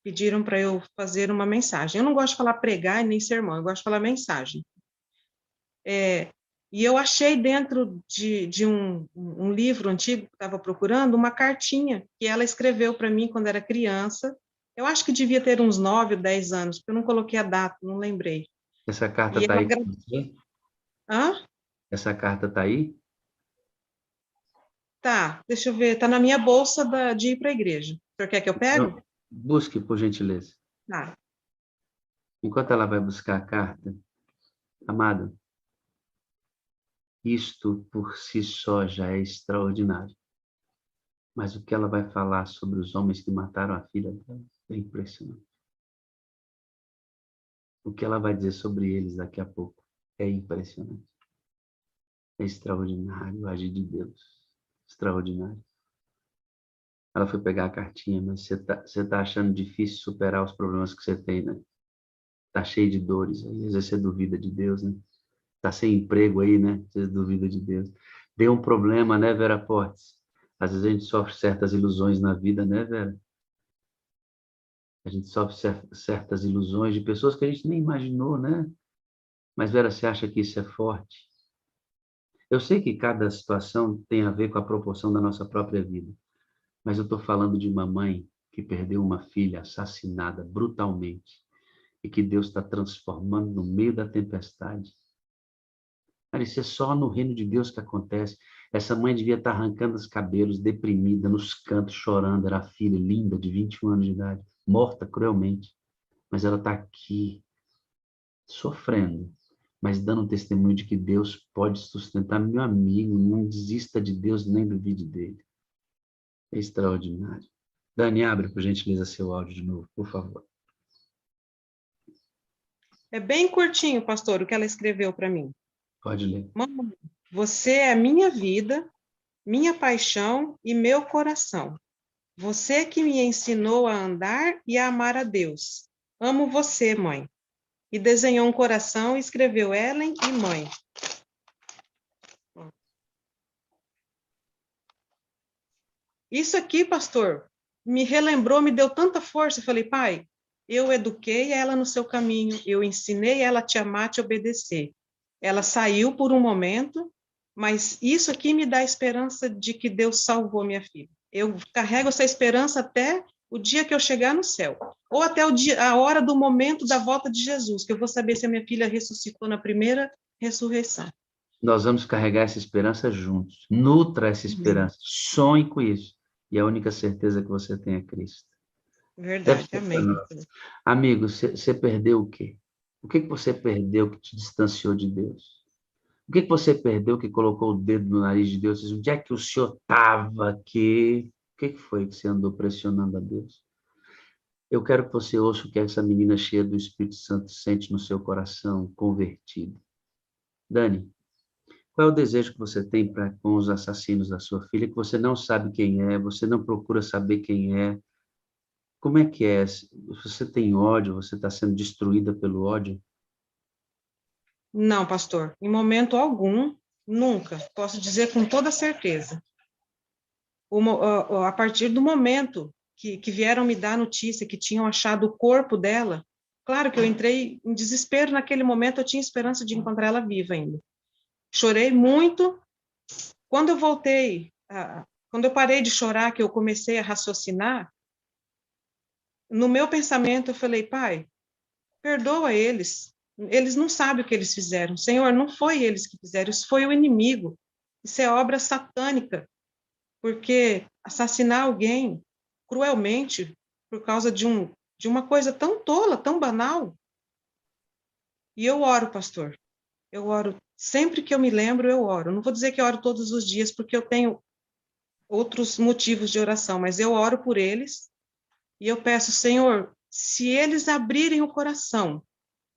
Speaker 4: pediram para eu fazer uma mensagem. Eu não gosto de falar pregar nem sermão, eu gosto de falar mensagem. E eu achei dentro de um livro antigo que estava procurando uma cartinha que ela escreveu para mim quando era criança. Eu acho que devia ter uns 9 ou 10 anos, porque eu não coloquei a data, não lembrei.
Speaker 2: Essa carta
Speaker 4: E
Speaker 2: está
Speaker 4: ela...
Speaker 2: aí com você?
Speaker 4: Hã?
Speaker 2: Essa carta está aí?
Speaker 4: Tá, deixa eu ver, tá na minha bolsa de ir para a igreja. O senhor quer que eu pego?
Speaker 2: Não, busque, por gentileza.
Speaker 4: Tá.
Speaker 2: Enquanto ela vai buscar a carta, amado, isto por si só já é extraordinário. Mas o que ela vai falar sobre os homens que mataram a filha dela é impressionante. O que ela vai dizer sobre eles daqui a pouco é impressionante. É extraordinário o agir de Deus. Extraordinário. Ela foi pegar a cartinha, mas você tá achando difícil superar os problemas que você tem, né? Tá cheio de dores. Aí, às vezes você duvida de Deus, né? Tá sem emprego aí, né? Você duvida de Deus. Deu um problema, né, Vera Portes? Às vezes a gente sofre certas ilusões na vida, né, Vera? A gente sofre certas ilusões de pessoas que a gente nem imaginou, né? Mas, Vera, você acha que isso é forte? Eu sei que cada situação tem a ver com a proporção da nossa própria vida, mas eu estou falando de uma mãe que perdeu uma filha assassinada brutalmente e que Deus está transformando no meio da tempestade. Cara, isso é só no reino de Deus que acontece. Essa mãe devia estar arrancando os cabelos, deprimida, nos cantos, chorando. Era a filha linda, de 21 anos de idade, morta cruelmente. Mas ela está aqui, sofrendo, mas dando um testemunho de que Deus pode sustentar meu amigo. Não desista de Deus, nem duvide dele. É extraordinário. Dani, abre, por gentileza, seu áudio de novo, por favor.
Speaker 4: É bem curtinho, pastor, o que ela escreveu para mim.
Speaker 2: Pode ler.
Speaker 4: Mamãe, você é minha vida, minha paixão e meu coração. Você que me ensinou a andar e a amar a Deus. Amo você, mãe. E desenhou um coração e escreveu Ellen e mãe. Isso aqui, pastor, me relembrou, me deu tanta força. Eu falei, pai, eu eduquei ela no seu caminho, eu ensinei ela a te amar, a te obedecer. Ela saiu por um momento, mas isso aqui me dá a esperança de que Deus salvou minha filha. Eu carrego essa esperança até o dia que eu chegar no céu, ou até o dia, a hora do momento da volta de Jesus, que eu vou saber se a minha filha ressuscitou na primeira ressurreição.
Speaker 2: Nós vamos carregar essa esperança juntos. Nutra essa esperança. Sonhe com isso. E a única certeza que você tem é Cristo.
Speaker 4: Verdade, amém.
Speaker 2: Amigo, você perdeu o quê? O que você perdeu que te distanciou de Deus? O que você perdeu que colocou o dedo no nariz de Deus? Onde é que o senhor estava aqui? O que foi que você andou pressionando a Deus? Eu quero que você ouça o que essa menina cheia do Espírito Santo sente no seu coração, convertido. Dani, qual é o desejo que você tem com os assassinos da sua filha, que você não sabe quem é, você não procura saber quem é? Como é que é? Você tem ódio? Você está sendo destruída pelo ódio?
Speaker 4: Não, pastor, em momento algum, nunca. Posso dizer com toda certeza. A partir do momento que vieram me dar a notícia que tinham achado o corpo dela, claro que eu entrei em desespero naquele momento, eu tinha esperança de encontrar ela viva ainda. Chorei muito. Quando eu voltei, quando eu parei de chorar, que eu comecei a raciocinar, no meu pensamento eu falei, pai, perdoa eles. Eles não sabem o que eles fizeram. Senhor, não foi eles que fizeram, isso foi o inimigo. Isso é obra satânica. Porque assassinar alguém cruelmente por causa de uma coisa tão tola, tão banal. E eu oro, pastor. Eu oro. Sempre que eu me lembro, eu oro. Não vou dizer que eu oro todos os dias, porque eu tenho outros motivos de oração, mas eu oro por eles e eu peço, Senhor, se eles abrirem o coração,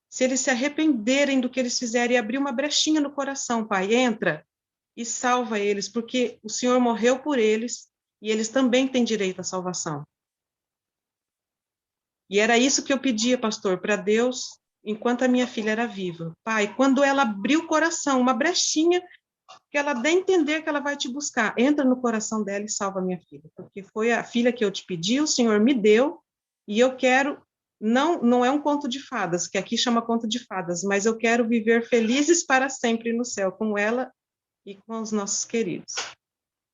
Speaker 4: se eles se arrependerem do que eles fizeram e abrir uma brechinha no coração, Pai, entra e salva eles, porque o Senhor morreu por eles e eles também têm direito à salvação. E era isso que eu pedia, pastor, para Deus, enquanto a minha filha era viva. Pai, quando ela abriu o coração, uma brechinha, que ela dê a entender que ela vai te buscar, entra no coração dela e salva a minha filha, porque foi a filha que eu te pedi, o Senhor me deu, e eu quero, não é um conto de fadas, que aqui chama conto de fadas, mas eu quero viver felizes para sempre no céu, com ela e com os nossos queridos.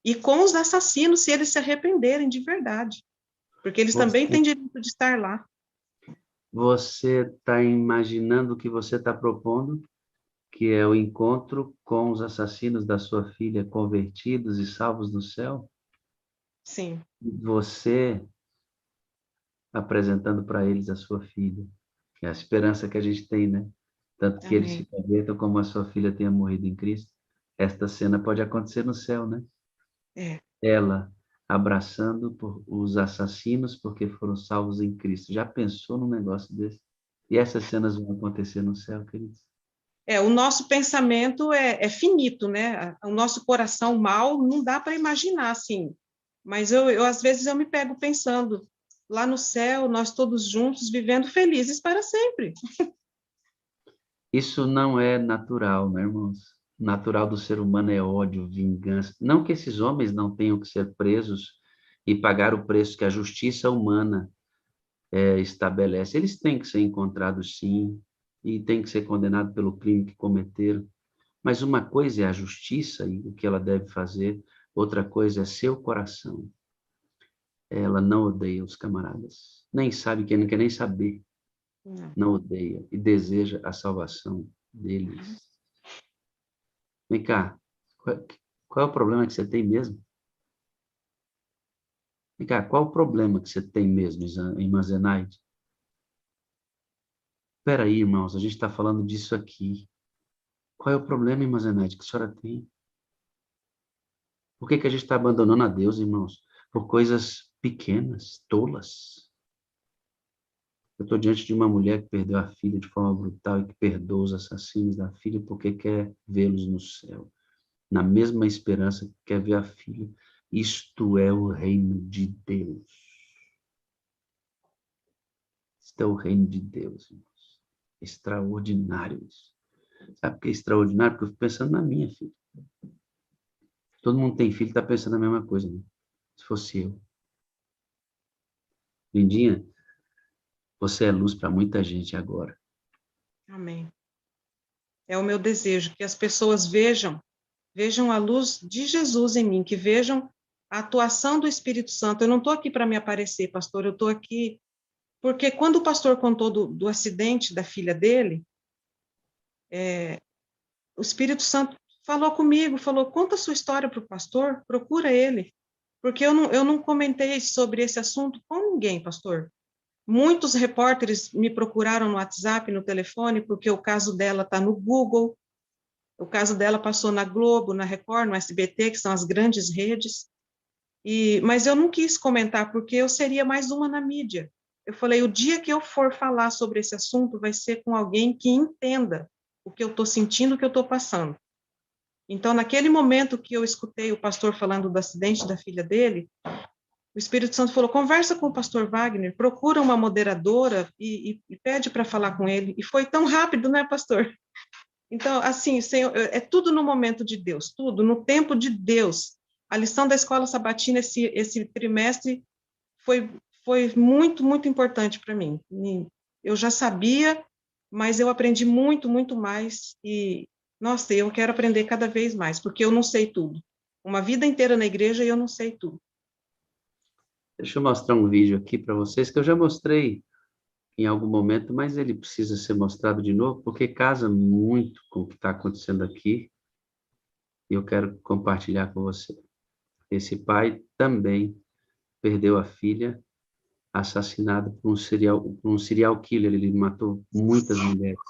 Speaker 4: E com os assassinos, se eles se arrependerem de verdade, porque eles também têm direito de estar lá.
Speaker 2: Você está imaginando o que você está propondo, que é o encontro com os assassinos da sua filha, convertidos e salvos no céu?
Speaker 4: Sim.
Speaker 2: Você apresentando para eles a sua filha, que é a esperança que a gente tem, né? Tanto que
Speaker 4: Amém.
Speaker 2: eles se convertam como a sua filha tenha morrido em Cristo. Esta cena pode acontecer no céu, né?
Speaker 4: É.
Speaker 2: Ela abraçando os assassinos porque foram salvos em Cristo. Já pensou num negócio desse? E essas cenas vão acontecer no céu, queridos?
Speaker 4: O nosso pensamento é finito, né? O nosso coração mal não dá para imaginar, assim. Mas eu, às vezes, eu me pego pensando, lá no céu, nós todos juntos, vivendo felizes para sempre.
Speaker 2: Isso não é natural, né, irmãos? Natural do ser humano é ódio, vingança. Não que esses homens não tenham que ser presos e pagar o preço que a justiça humana estabelece. Eles têm que ser encontrados, sim, e têm que ser condenados pelo crime que cometeram. Mas uma coisa é a justiça e o que ela deve fazer, outra coisa é seu coração. Ela não odeia os camaradas, nem sabe quem não quer nem saber. Não odeia e deseja a salvação deles. Vem cá, qual é o problema que você tem mesmo? Vem cá, qual é o problema que você tem mesmo, irmã Zenaide? Espera aí, irmãos, a gente está falando disso aqui. Qual é o problema, irmã Zenaide, que a senhora tem? Por que a gente está abandonando a Deus, irmãos? Por coisas pequenas, tolas. Eu estou diante de uma mulher que perdeu a filha de forma brutal e que perdoa os assassinos da filha porque quer vê-los no céu. Na mesma esperança que quer ver a filha. Isto é o reino de Deus. Isto é o reino de Deus, irmãos. Extraordinário isso. Sabe por que é extraordinário? Porque eu fico pensando na minha filha. Todo mundo tem filho e está pensando a mesma coisa, né? Se fosse eu. Lindinha, você é luz para muita gente agora.
Speaker 4: Amém. É o meu desejo, que as pessoas vejam a luz de Jesus em mim, que vejam a atuação do Espírito Santo. Eu não estou aqui para me aparecer, pastor, eu estou aqui porque quando o pastor contou do acidente da filha dele, o Espírito Santo falou comigo, falou, conta a sua história para o pastor, procura ele, porque eu não comentei sobre esse assunto com ninguém, pastor. Muitos repórteres me procuraram no WhatsApp, no telefone, porque o caso dela está no Google, o caso dela passou na Globo, na Record, no SBT, que são as grandes redes, mas eu não quis comentar, porque eu seria mais uma na mídia. Eu falei, o dia que eu for falar sobre esse assunto, vai ser com alguém que entenda o que eu estou sentindo, o que eu estou passando. Então, naquele momento que eu escutei o pastor falando do acidente da filha dele, o Espírito Santo falou, conversa com o pastor Wagner, procura uma moderadora e pede para falar com ele. E foi tão rápido, né, pastor? Então, assim, Senhor, é tudo no momento de Deus, tudo no tempo de Deus. A lição da escola sabatina esse trimestre foi muito, muito importante para mim. Eu já sabia, mas eu aprendi muito, muito mais. E, nossa, eu quero aprender cada vez mais, porque eu não sei tudo. Uma vida inteira na igreja e eu não sei tudo.
Speaker 2: Deixa eu mostrar um vídeo aqui para vocês, que eu já mostrei em algum momento, mas ele precisa ser mostrado de novo, porque casa muito com o que está acontecendo aqui, e eu quero compartilhar com você. Esse pai também perdeu a filha, assassinado por um serial killer, ele matou muitas mulheres.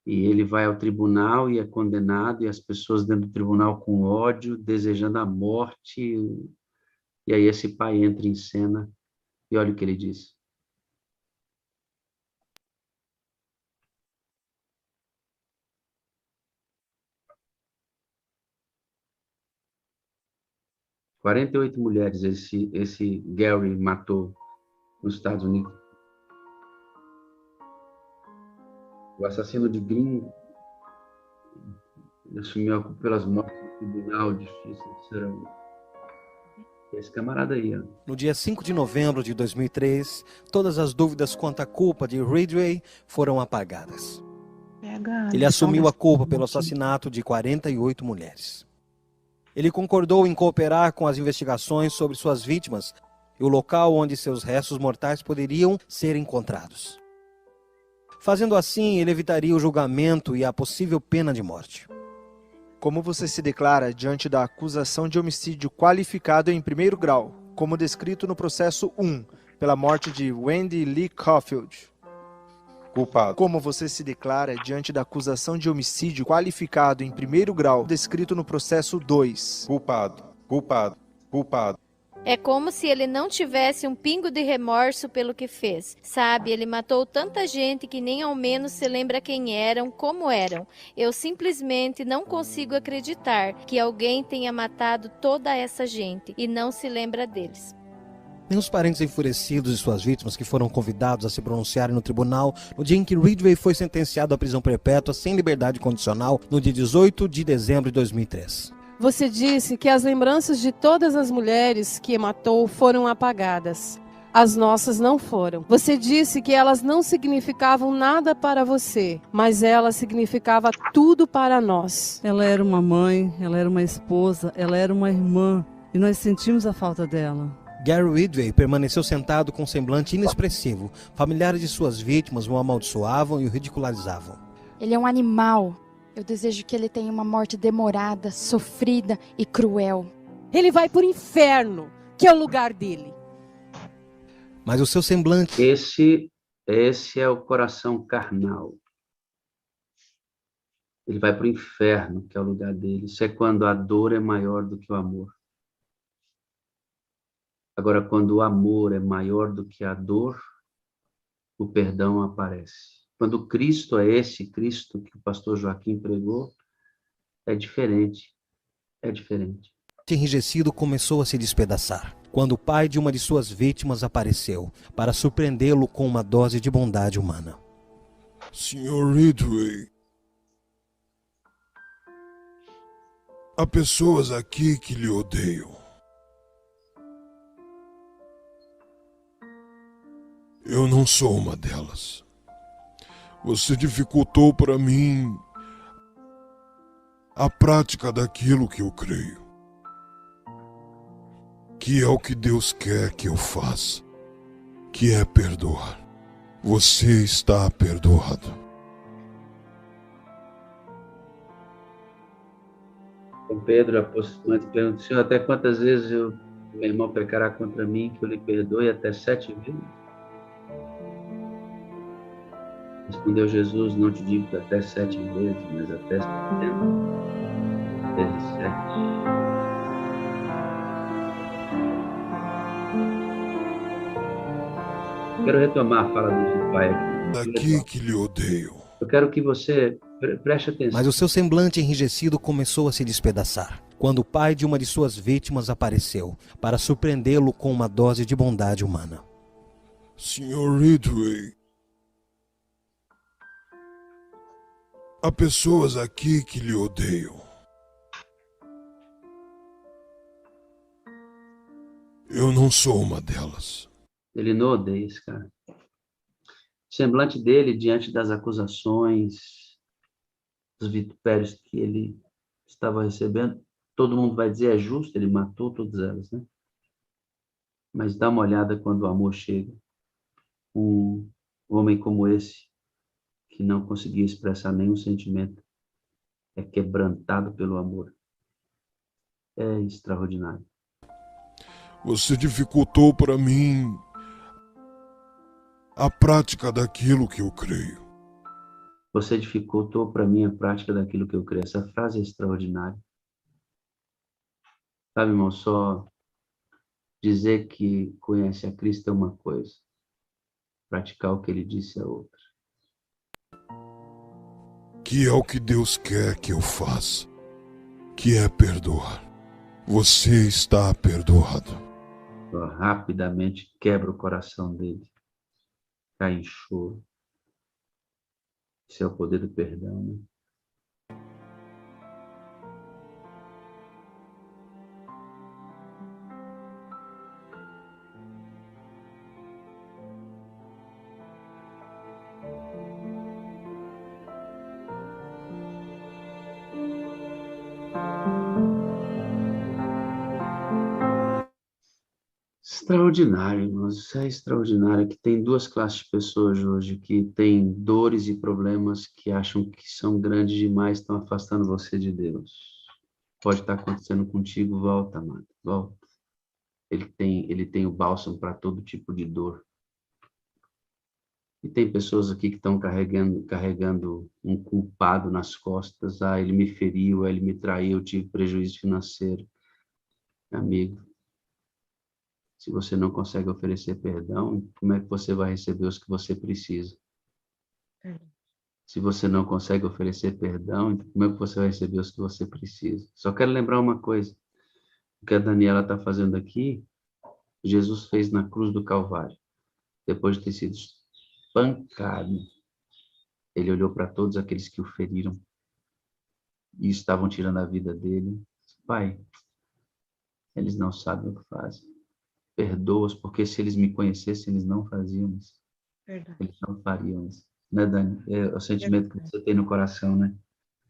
Speaker 2: E ele vai ao tribunal e é condenado, e as pessoas dentro do tribunal com ódio, desejando a morte. E aí esse pai entra em cena e olha o que ele diz. – 48 mulheres esse Gary matou nos Estados Unidos. O assassino de Green assumiu a culpa pelas mortes do Tribunal de Justiça de Sarah. Esse camarada aí, ó.
Speaker 5: No dia 5 de novembro de 2003, todas as dúvidas quanto à culpa de Ridgway foram apagadas. Ele assumiu a culpa pelo assassinato de 48 mulheres. Ele concordou em cooperar com as investigações sobre suas vítimas e o local onde seus restos mortais poderiam ser encontrados. Fazendo assim, ele evitaria o julgamento e a possível pena de morte.
Speaker 6: Como você se declara diante da acusação de homicídio qualificado em primeiro grau, como descrito no processo 1, pela morte de Wendy Lee Caulfield?
Speaker 7: Culpado.
Speaker 6: Como você se declara diante da acusação de homicídio qualificado em primeiro grau, descrito no processo 2?
Speaker 7: Culpado. Culpado. Culpado.
Speaker 8: É como se ele não tivesse um pingo de remorso pelo que fez. Sabe, ele matou tanta gente que nem ao menos se lembra quem eram, como eram. Eu simplesmente não consigo acreditar que alguém tenha matado toda essa gente e não se lembra deles.
Speaker 5: Nem os parentes enfurecidos de suas vítimas que foram convidados a se pronunciarem no tribunal no dia em que Ridgway foi sentenciado à prisão perpétua sem liberdade condicional no dia 18 de dezembro de 2003.
Speaker 9: Você disse que as lembranças de todas as mulheres que matou foram apagadas. As nossas não foram. Você disse que elas não significavam nada para você, mas ela significava tudo para nós.
Speaker 10: Ela era uma mãe, ela era uma esposa, ela era uma irmã, e nós sentimos a falta dela.
Speaker 5: Gary Ridgway permaneceu sentado com um semblante inexpressivo. Familiares de suas vítimas o amaldiçoavam e o ridicularizavam.
Speaker 11: Ele é um animal. Eu desejo que ele tenha uma morte demorada, sofrida e cruel.
Speaker 9: Ele vai para o inferno, que é o lugar dele.
Speaker 5: Mas o seu semblante...
Speaker 2: Esse é o coração carnal. ele vai para o inferno, que é o lugar dele. Isso é quando a dor é maior do que o amor. Agora, quando o amor é maior do que a dor, o perdão aparece. Quando Cristo é esse Cristo que o pastor Joaquim pregou, é diferente. É diferente.
Speaker 5: Enrijecido começou a se despedaçar, quando o pai de uma de suas vítimas apareceu, para surpreendê-lo com uma dose de bondade humana.
Speaker 12: Sr. Ridgway, há pessoas aqui que lhe odeiam. Eu não sou uma delas. Você dificultou para mim a prática daquilo que eu creio, que é o que Deus quer que eu faça, que é perdoar. Você está perdoado.
Speaker 2: Com Pedro, apóstolo, pergunta, Senhor, até quantas vezes meu irmão pecará contra mim, que eu lhe perdoe? Até 7 vezes? Respondeu Jesus, não te digo que até 7 vezes, mas até 70 vezes 7. Quero retomar a fala do pai aqui.
Speaker 12: Daqui que lhe odeio.
Speaker 2: Eu quero que você preste atenção.
Speaker 5: Mas o seu semblante enrijecido começou a se despedaçar, quando o pai de uma de suas vítimas apareceu, para surpreendê-lo com uma dose de bondade humana.
Speaker 12: Sr. Ridgway, há pessoas aqui que lhe odeiam. Eu não sou uma delas.
Speaker 2: Ele não odeia esse cara. O semblante dele diante das acusações, dos vitupérios que ele estava recebendo, todo mundo vai dizer é justo, ele matou todas elas, né? Mas dá uma olhada quando o amor chega. Um homem como esse, que não conseguia expressar nenhum sentimento, é quebrantado pelo amor. É extraordinário.
Speaker 12: Você dificultou para mim a prática daquilo que eu creio.
Speaker 2: Você dificultou para mim a prática daquilo que eu creio. Essa frase é extraordinária. Sabe, irmão, só dizer que conhece a Cristo é uma coisa. Praticar o que ele disse é outra.
Speaker 12: Que é o que Deus quer que eu faça, que é perdoar. Você está perdoado.
Speaker 2: Rapidamente quebra o coração dele. Cai em choro. Esse é o poder do perdão, né? Extraordinário, irmãos, isso é extraordinário, que tem duas classes de pessoas hoje, que têm dores e problemas que acham que são grandes demais, estão afastando você de Deus. Pode estar acontecendo contigo, volta, amado, volta. Ele tem o bálsamo para todo tipo de dor. E tem pessoas aqui que estão carregando um culpado nas costas, ele me feriu, ele me traiu, eu tive prejuízo financeiro. Amigo, se você não consegue oferecer perdão, como é que você vai receber os que você precisa? Se você não consegue oferecer perdão, como é que você vai receber os que você precisa? Só quero lembrar uma coisa. O que a Daniela está fazendo aqui, Jesus fez na cruz do Calvário. Depois de ter sido espancado, ele olhou para todos aqueles que o feriram e estavam tirando a vida dele. Pai, eles não sabem o que fazem. Perdoa-os, porque se eles me conhecessem, eles não faziam isso.
Speaker 4: Verdade.
Speaker 2: Eles não fariam isso. Né, Dani? É o sentimento que você tem no coração, né?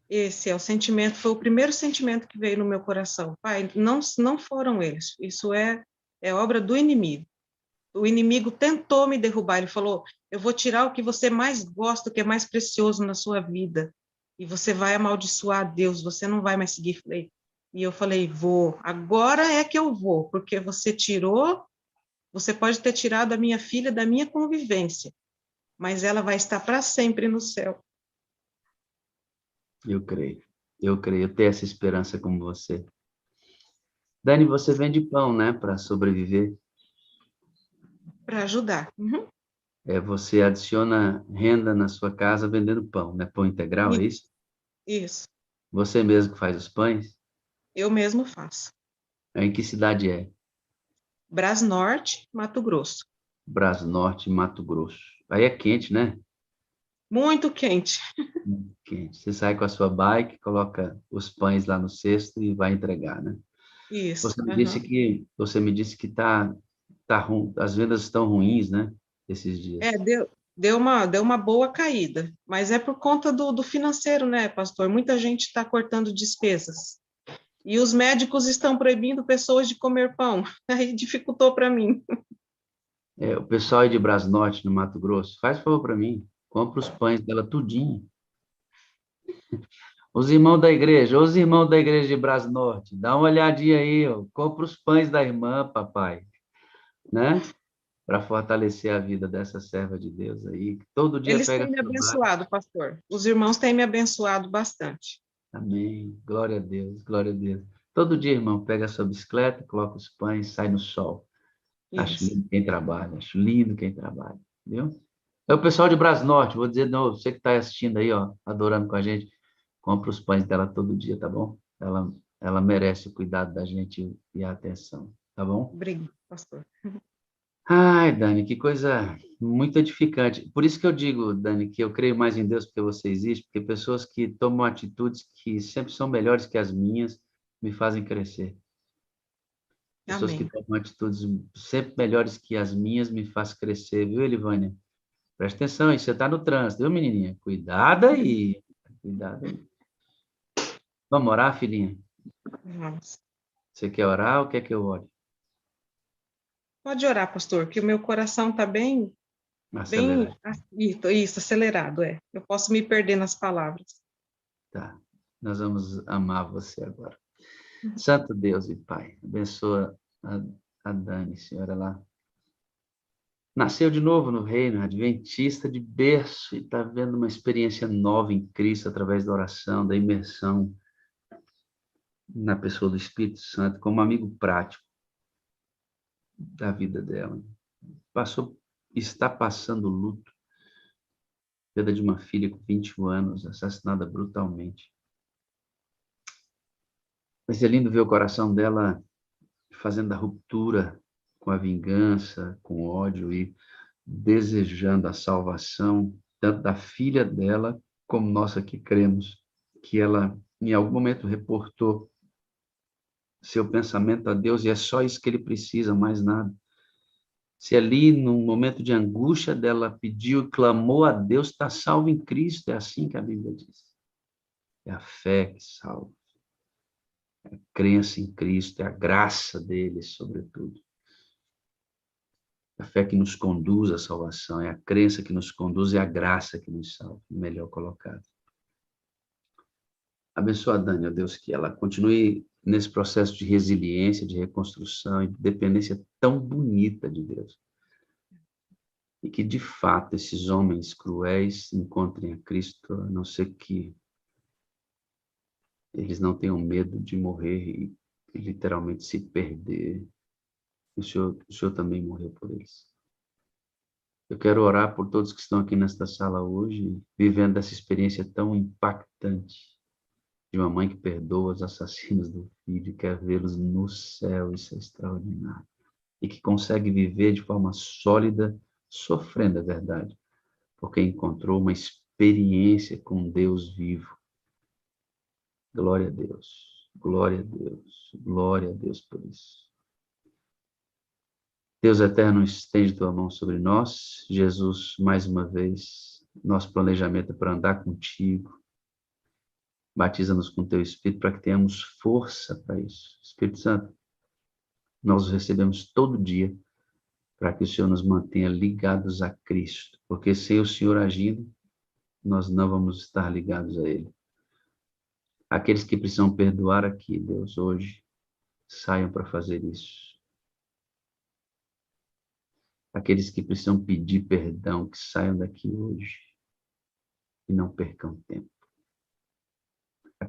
Speaker 4: Esse é o sentimento, foi o primeiro sentimento que veio no meu coração. Pai, não foram eles. Isso é obra do inimigo. O inimigo tentou me derrubar. Ele falou, eu vou tirar o que você mais gosta, o que é mais precioso na sua vida. E você vai amaldiçoar a Deus, você não vai mais seguir. E eu falei, vou, agora é que eu vou, porque você pode ter tirado a minha filha da minha convivência, mas ela vai estar para sempre no céu.
Speaker 2: Eu creio. Eu creio. Eu tenho essa esperança como você. Dani, você vende pão, né? Para sobreviver.
Speaker 4: Para ajudar. Uhum.
Speaker 2: Você adiciona renda na sua casa vendendo pão, né? Pão integral, é isso?
Speaker 4: Isso.
Speaker 2: Você mesmo que faz os pães?
Speaker 4: Eu mesmo faço.
Speaker 2: Em que cidade é?
Speaker 4: Brasnorte, Mato Grosso.
Speaker 2: Brasnorte, Mato Grosso. Aí é quente, né?
Speaker 4: Muito quente.
Speaker 2: Muito quente. Você sai com a sua bike, coloca os pães lá no cesto e vai entregar, né?
Speaker 4: Isso.
Speaker 2: Você me disse que tá as vendas estão ruins, né? Esses dias.
Speaker 4: Deu uma boa caída, mas é por conta do financeiro, né, pastor? Muita gente está cortando despesas. E os médicos estão proibindo pessoas de comer pão. Aí dificultou para mim.
Speaker 2: O pessoal aí de Brasnorte, no Mato Grosso, faz favor para mim. Compra os pães dela tudinho. Os irmãos da igreja de Brasnorte, dá uma olhadinha aí, ó. Compra os pães da irmã, papai, né? Para fortalecer a vida dessa serva de Deus aí, que todo dia
Speaker 4: Eles
Speaker 2: pega
Speaker 4: têm me
Speaker 2: sua bike.
Speaker 4: abençoado, pastor. Os irmãos têm me abençoado bastante.
Speaker 2: Amém. Glória a Deus, glória a Deus. Todo dia, irmão, pega a sua bicicleta, coloca os pães, sai no sol. Acho
Speaker 4: Isso.
Speaker 2: lindo quem trabalha, acho lindo quem trabalha, viu? É o pessoal de Brasnorte, vou dizer de novo, você que está assistindo aí, ó, adorando com a gente, compra os pães dela todo dia, tá bom? Ela merece o cuidado da gente e a atenção, tá bom?
Speaker 4: Obrigada, pastor.
Speaker 2: Ai, Dani, que coisa muito edificante. Por isso que eu digo, Dani, que eu creio mais em Deus porque você existe, porque pessoas que tomam atitudes que sempre são melhores que as minhas me fazem crescer. Pessoas que
Speaker 4: Amém.
Speaker 2: tomam atitudes sempre melhores que as minhas me fazem crescer, viu, Elivânia? Presta atenção, você está no trânsito, viu, menininha? Cuidado aí. Cuidado aí. Vamos orar, filhinha?
Speaker 4: Vamos.
Speaker 2: Você quer orar ou quer que eu ore?
Speaker 4: Pode orar, pastor, que o meu coração está bem
Speaker 2: Acelerado.
Speaker 4: Isso, acelerado, é. Eu posso me perder nas palavras.
Speaker 2: Tá. Nós vamos amar você agora. Santo Deus e Pai, abençoa a Dani, Senhora, ela nasceu de novo no reino, adventista de berço, e está vendo uma experiência nova em Cristo através da oração, da imersão na pessoa do Espírito Santo, como amigo prático da vida dela. Está passando luto, perda de uma filha com 21 anos, assassinada brutalmente. Mas é lindo ver o coração dela fazendo a ruptura com a vingança, com o ódio e desejando a salvação, tanto da filha dela, como nossa que cremos, que ela, em algum momento, reportou seu pensamento a Deus, e é só isso que ele precisa, mais nada. Se ali, num momento de angústia dela, pediu, clamou a Deus, está salvo em Cristo, é assim que a Bíblia diz. É a fé que salva. É a crença em Cristo, é a graça dele, sobretudo. A fé que nos conduz à salvação, é a crença que nos conduz, é a graça que nos salva, melhor colocado. Abençoa a Dani, ó Deus, que ela continue nesse processo de resiliência, de reconstrução e de dependência tão bonita de Deus. E que, de fato, esses homens cruéis encontrem a Cristo, a não ser que eles não tenham medo de morrer e literalmente se perder. O Senhor também morreu por eles. Eu quero orar por todos que estão aqui nesta sala hoje, vivendo essa experiência tão impactante de uma mãe que perdoa os assassinos do filho, quer vê-los no céu, isso é extraordinário. E que consegue viver de forma sólida, sofrendo, é verdade, porque encontrou uma experiência com Deus vivo. Glória a Deus, glória a Deus, glória a Deus por isso. Deus eterno, estende tua mão sobre nós. Jesus, mais uma vez, nosso planejamento é para andar contigo. Batiza-nos com teu Espírito para que tenhamos força para isso. Espírito Santo, nós o recebemos todo dia para que o Senhor nos mantenha ligados a Cristo, porque sem o Senhor agindo, nós não vamos estar ligados a Ele. Aqueles que precisam perdoar aqui, Deus, hoje, saiam para fazer isso. Aqueles que precisam pedir perdão, que saiam daqui hoje e não percam tempo.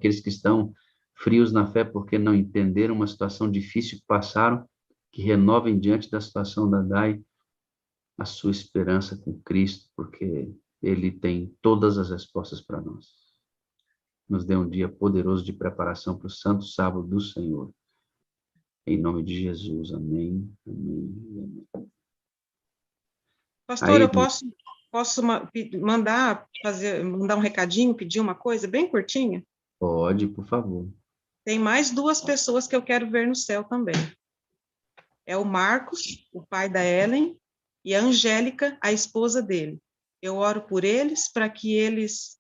Speaker 2: aqueles que estão frios na fé porque não entenderam uma situação difícil que passaram, que renovem diante da situação da Dai a sua esperança com Cristo, porque Ele tem todas as respostas para nós. Nos dê um dia poderoso de preparação para o santo sábado do Senhor. Em nome de Jesus. Amém. Amém.
Speaker 4: Pastor, eu posso mandar um recadinho, pedir uma coisa bem curtinha?
Speaker 2: Pode, por favor.
Speaker 4: Tem mais 2 pessoas que eu quero ver no céu também. É o Marcos, o pai da Ellen, e a Angélica, a esposa dele. Eu oro por eles para que eles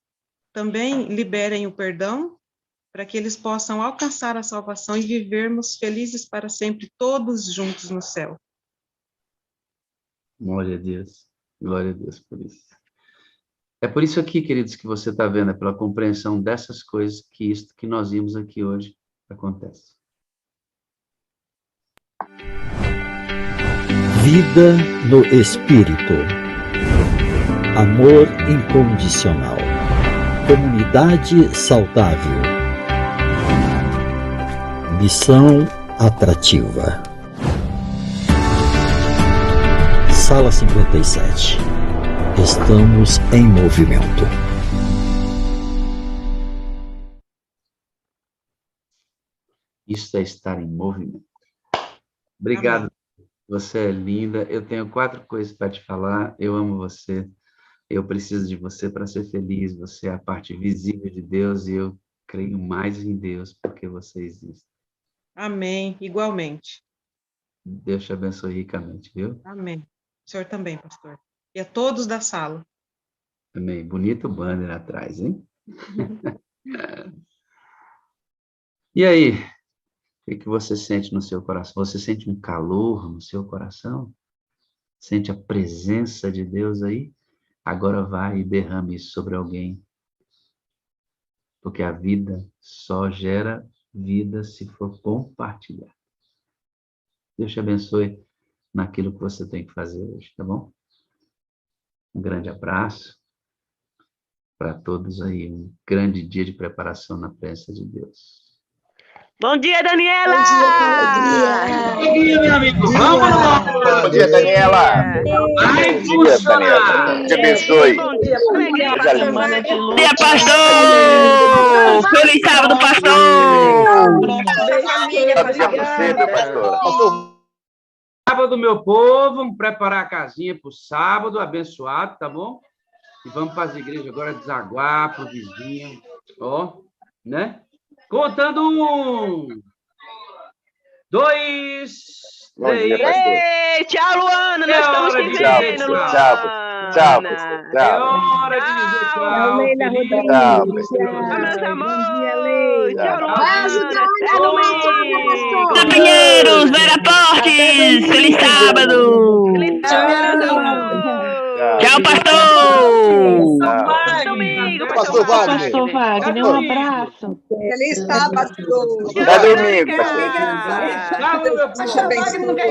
Speaker 4: também liberem o perdão, para que eles possam alcançar a salvação e vivermos felizes para sempre, todos juntos no céu.
Speaker 2: Glória a Deus. Glória a Deus por isso. É por isso aqui, queridos, que você está vendo, é pela compreensão dessas coisas que isto que nós vimos aqui hoje acontece.
Speaker 13: Vida no Espírito. Amor incondicional. Comunidade saudável. Missão atrativa. Sala 57. Estamos em movimento.
Speaker 2: Isso é estar em movimento. Obrigado. Amém. Você é linda. Eu tenho 4 coisas para te falar. Eu amo você. Eu preciso de você para ser feliz. Você é a parte visível de Deus e eu creio mais em Deus porque você existe.
Speaker 4: Amém. Igualmente.
Speaker 2: Deus te abençoe ricamente, viu?
Speaker 4: Amém. O senhor também, pastor. E a todos da sala.
Speaker 2: Amém. Bonito banner atrás, hein? E aí? O que você sente no seu coração? Você sente um calor no seu coração? Sente a presença de Deus aí? Agora vai e derrame isso sobre alguém. Porque a vida só gera vida se for compartilhar. Deus te abençoe naquilo que você tem que fazer hoje, tá bom? Um grande abraço para todos aí. Um grande dia de preparação na presença de Deus.
Speaker 14: Bom dia, Daniela!
Speaker 2: Bom dia, meu amigo! Vamos lá!
Speaker 15: Bom dia, Daniela!
Speaker 2: Vai
Speaker 15: funcionar! Te abençoe!
Speaker 14: Bom dia, pastor! Feliz sábado, pastor!
Speaker 2: Sábado, meu povo, vamos preparar a casinha para o sábado, abençoado, tá bom? E vamos para as igrejas agora desaguar para o vizinho, ó, né? Contando 1, 2, 3.
Speaker 14: Ei, tchau, Luana, nós estamos te vendo, Luana.
Speaker 15: Tchau, pastor.
Speaker 2: É hora de dizer tchau.
Speaker 15: Tchau,
Speaker 14: meus amores. Tchau, Luana.
Speaker 16: Vai ajudar
Speaker 14: Até domingo,
Speaker 16: pastor.
Speaker 14: Da Pinheiros, Vera Portes. Feliz sábado. Feliz sábado. Tchau, pastor. Domingo,
Speaker 15: Pastor Wagner.
Speaker 16: Pastor Wagner, um abraço.
Speaker 17: Feliz sábado.
Speaker 15: Até domingo, pastor.
Speaker 2: Tchau, meu povo.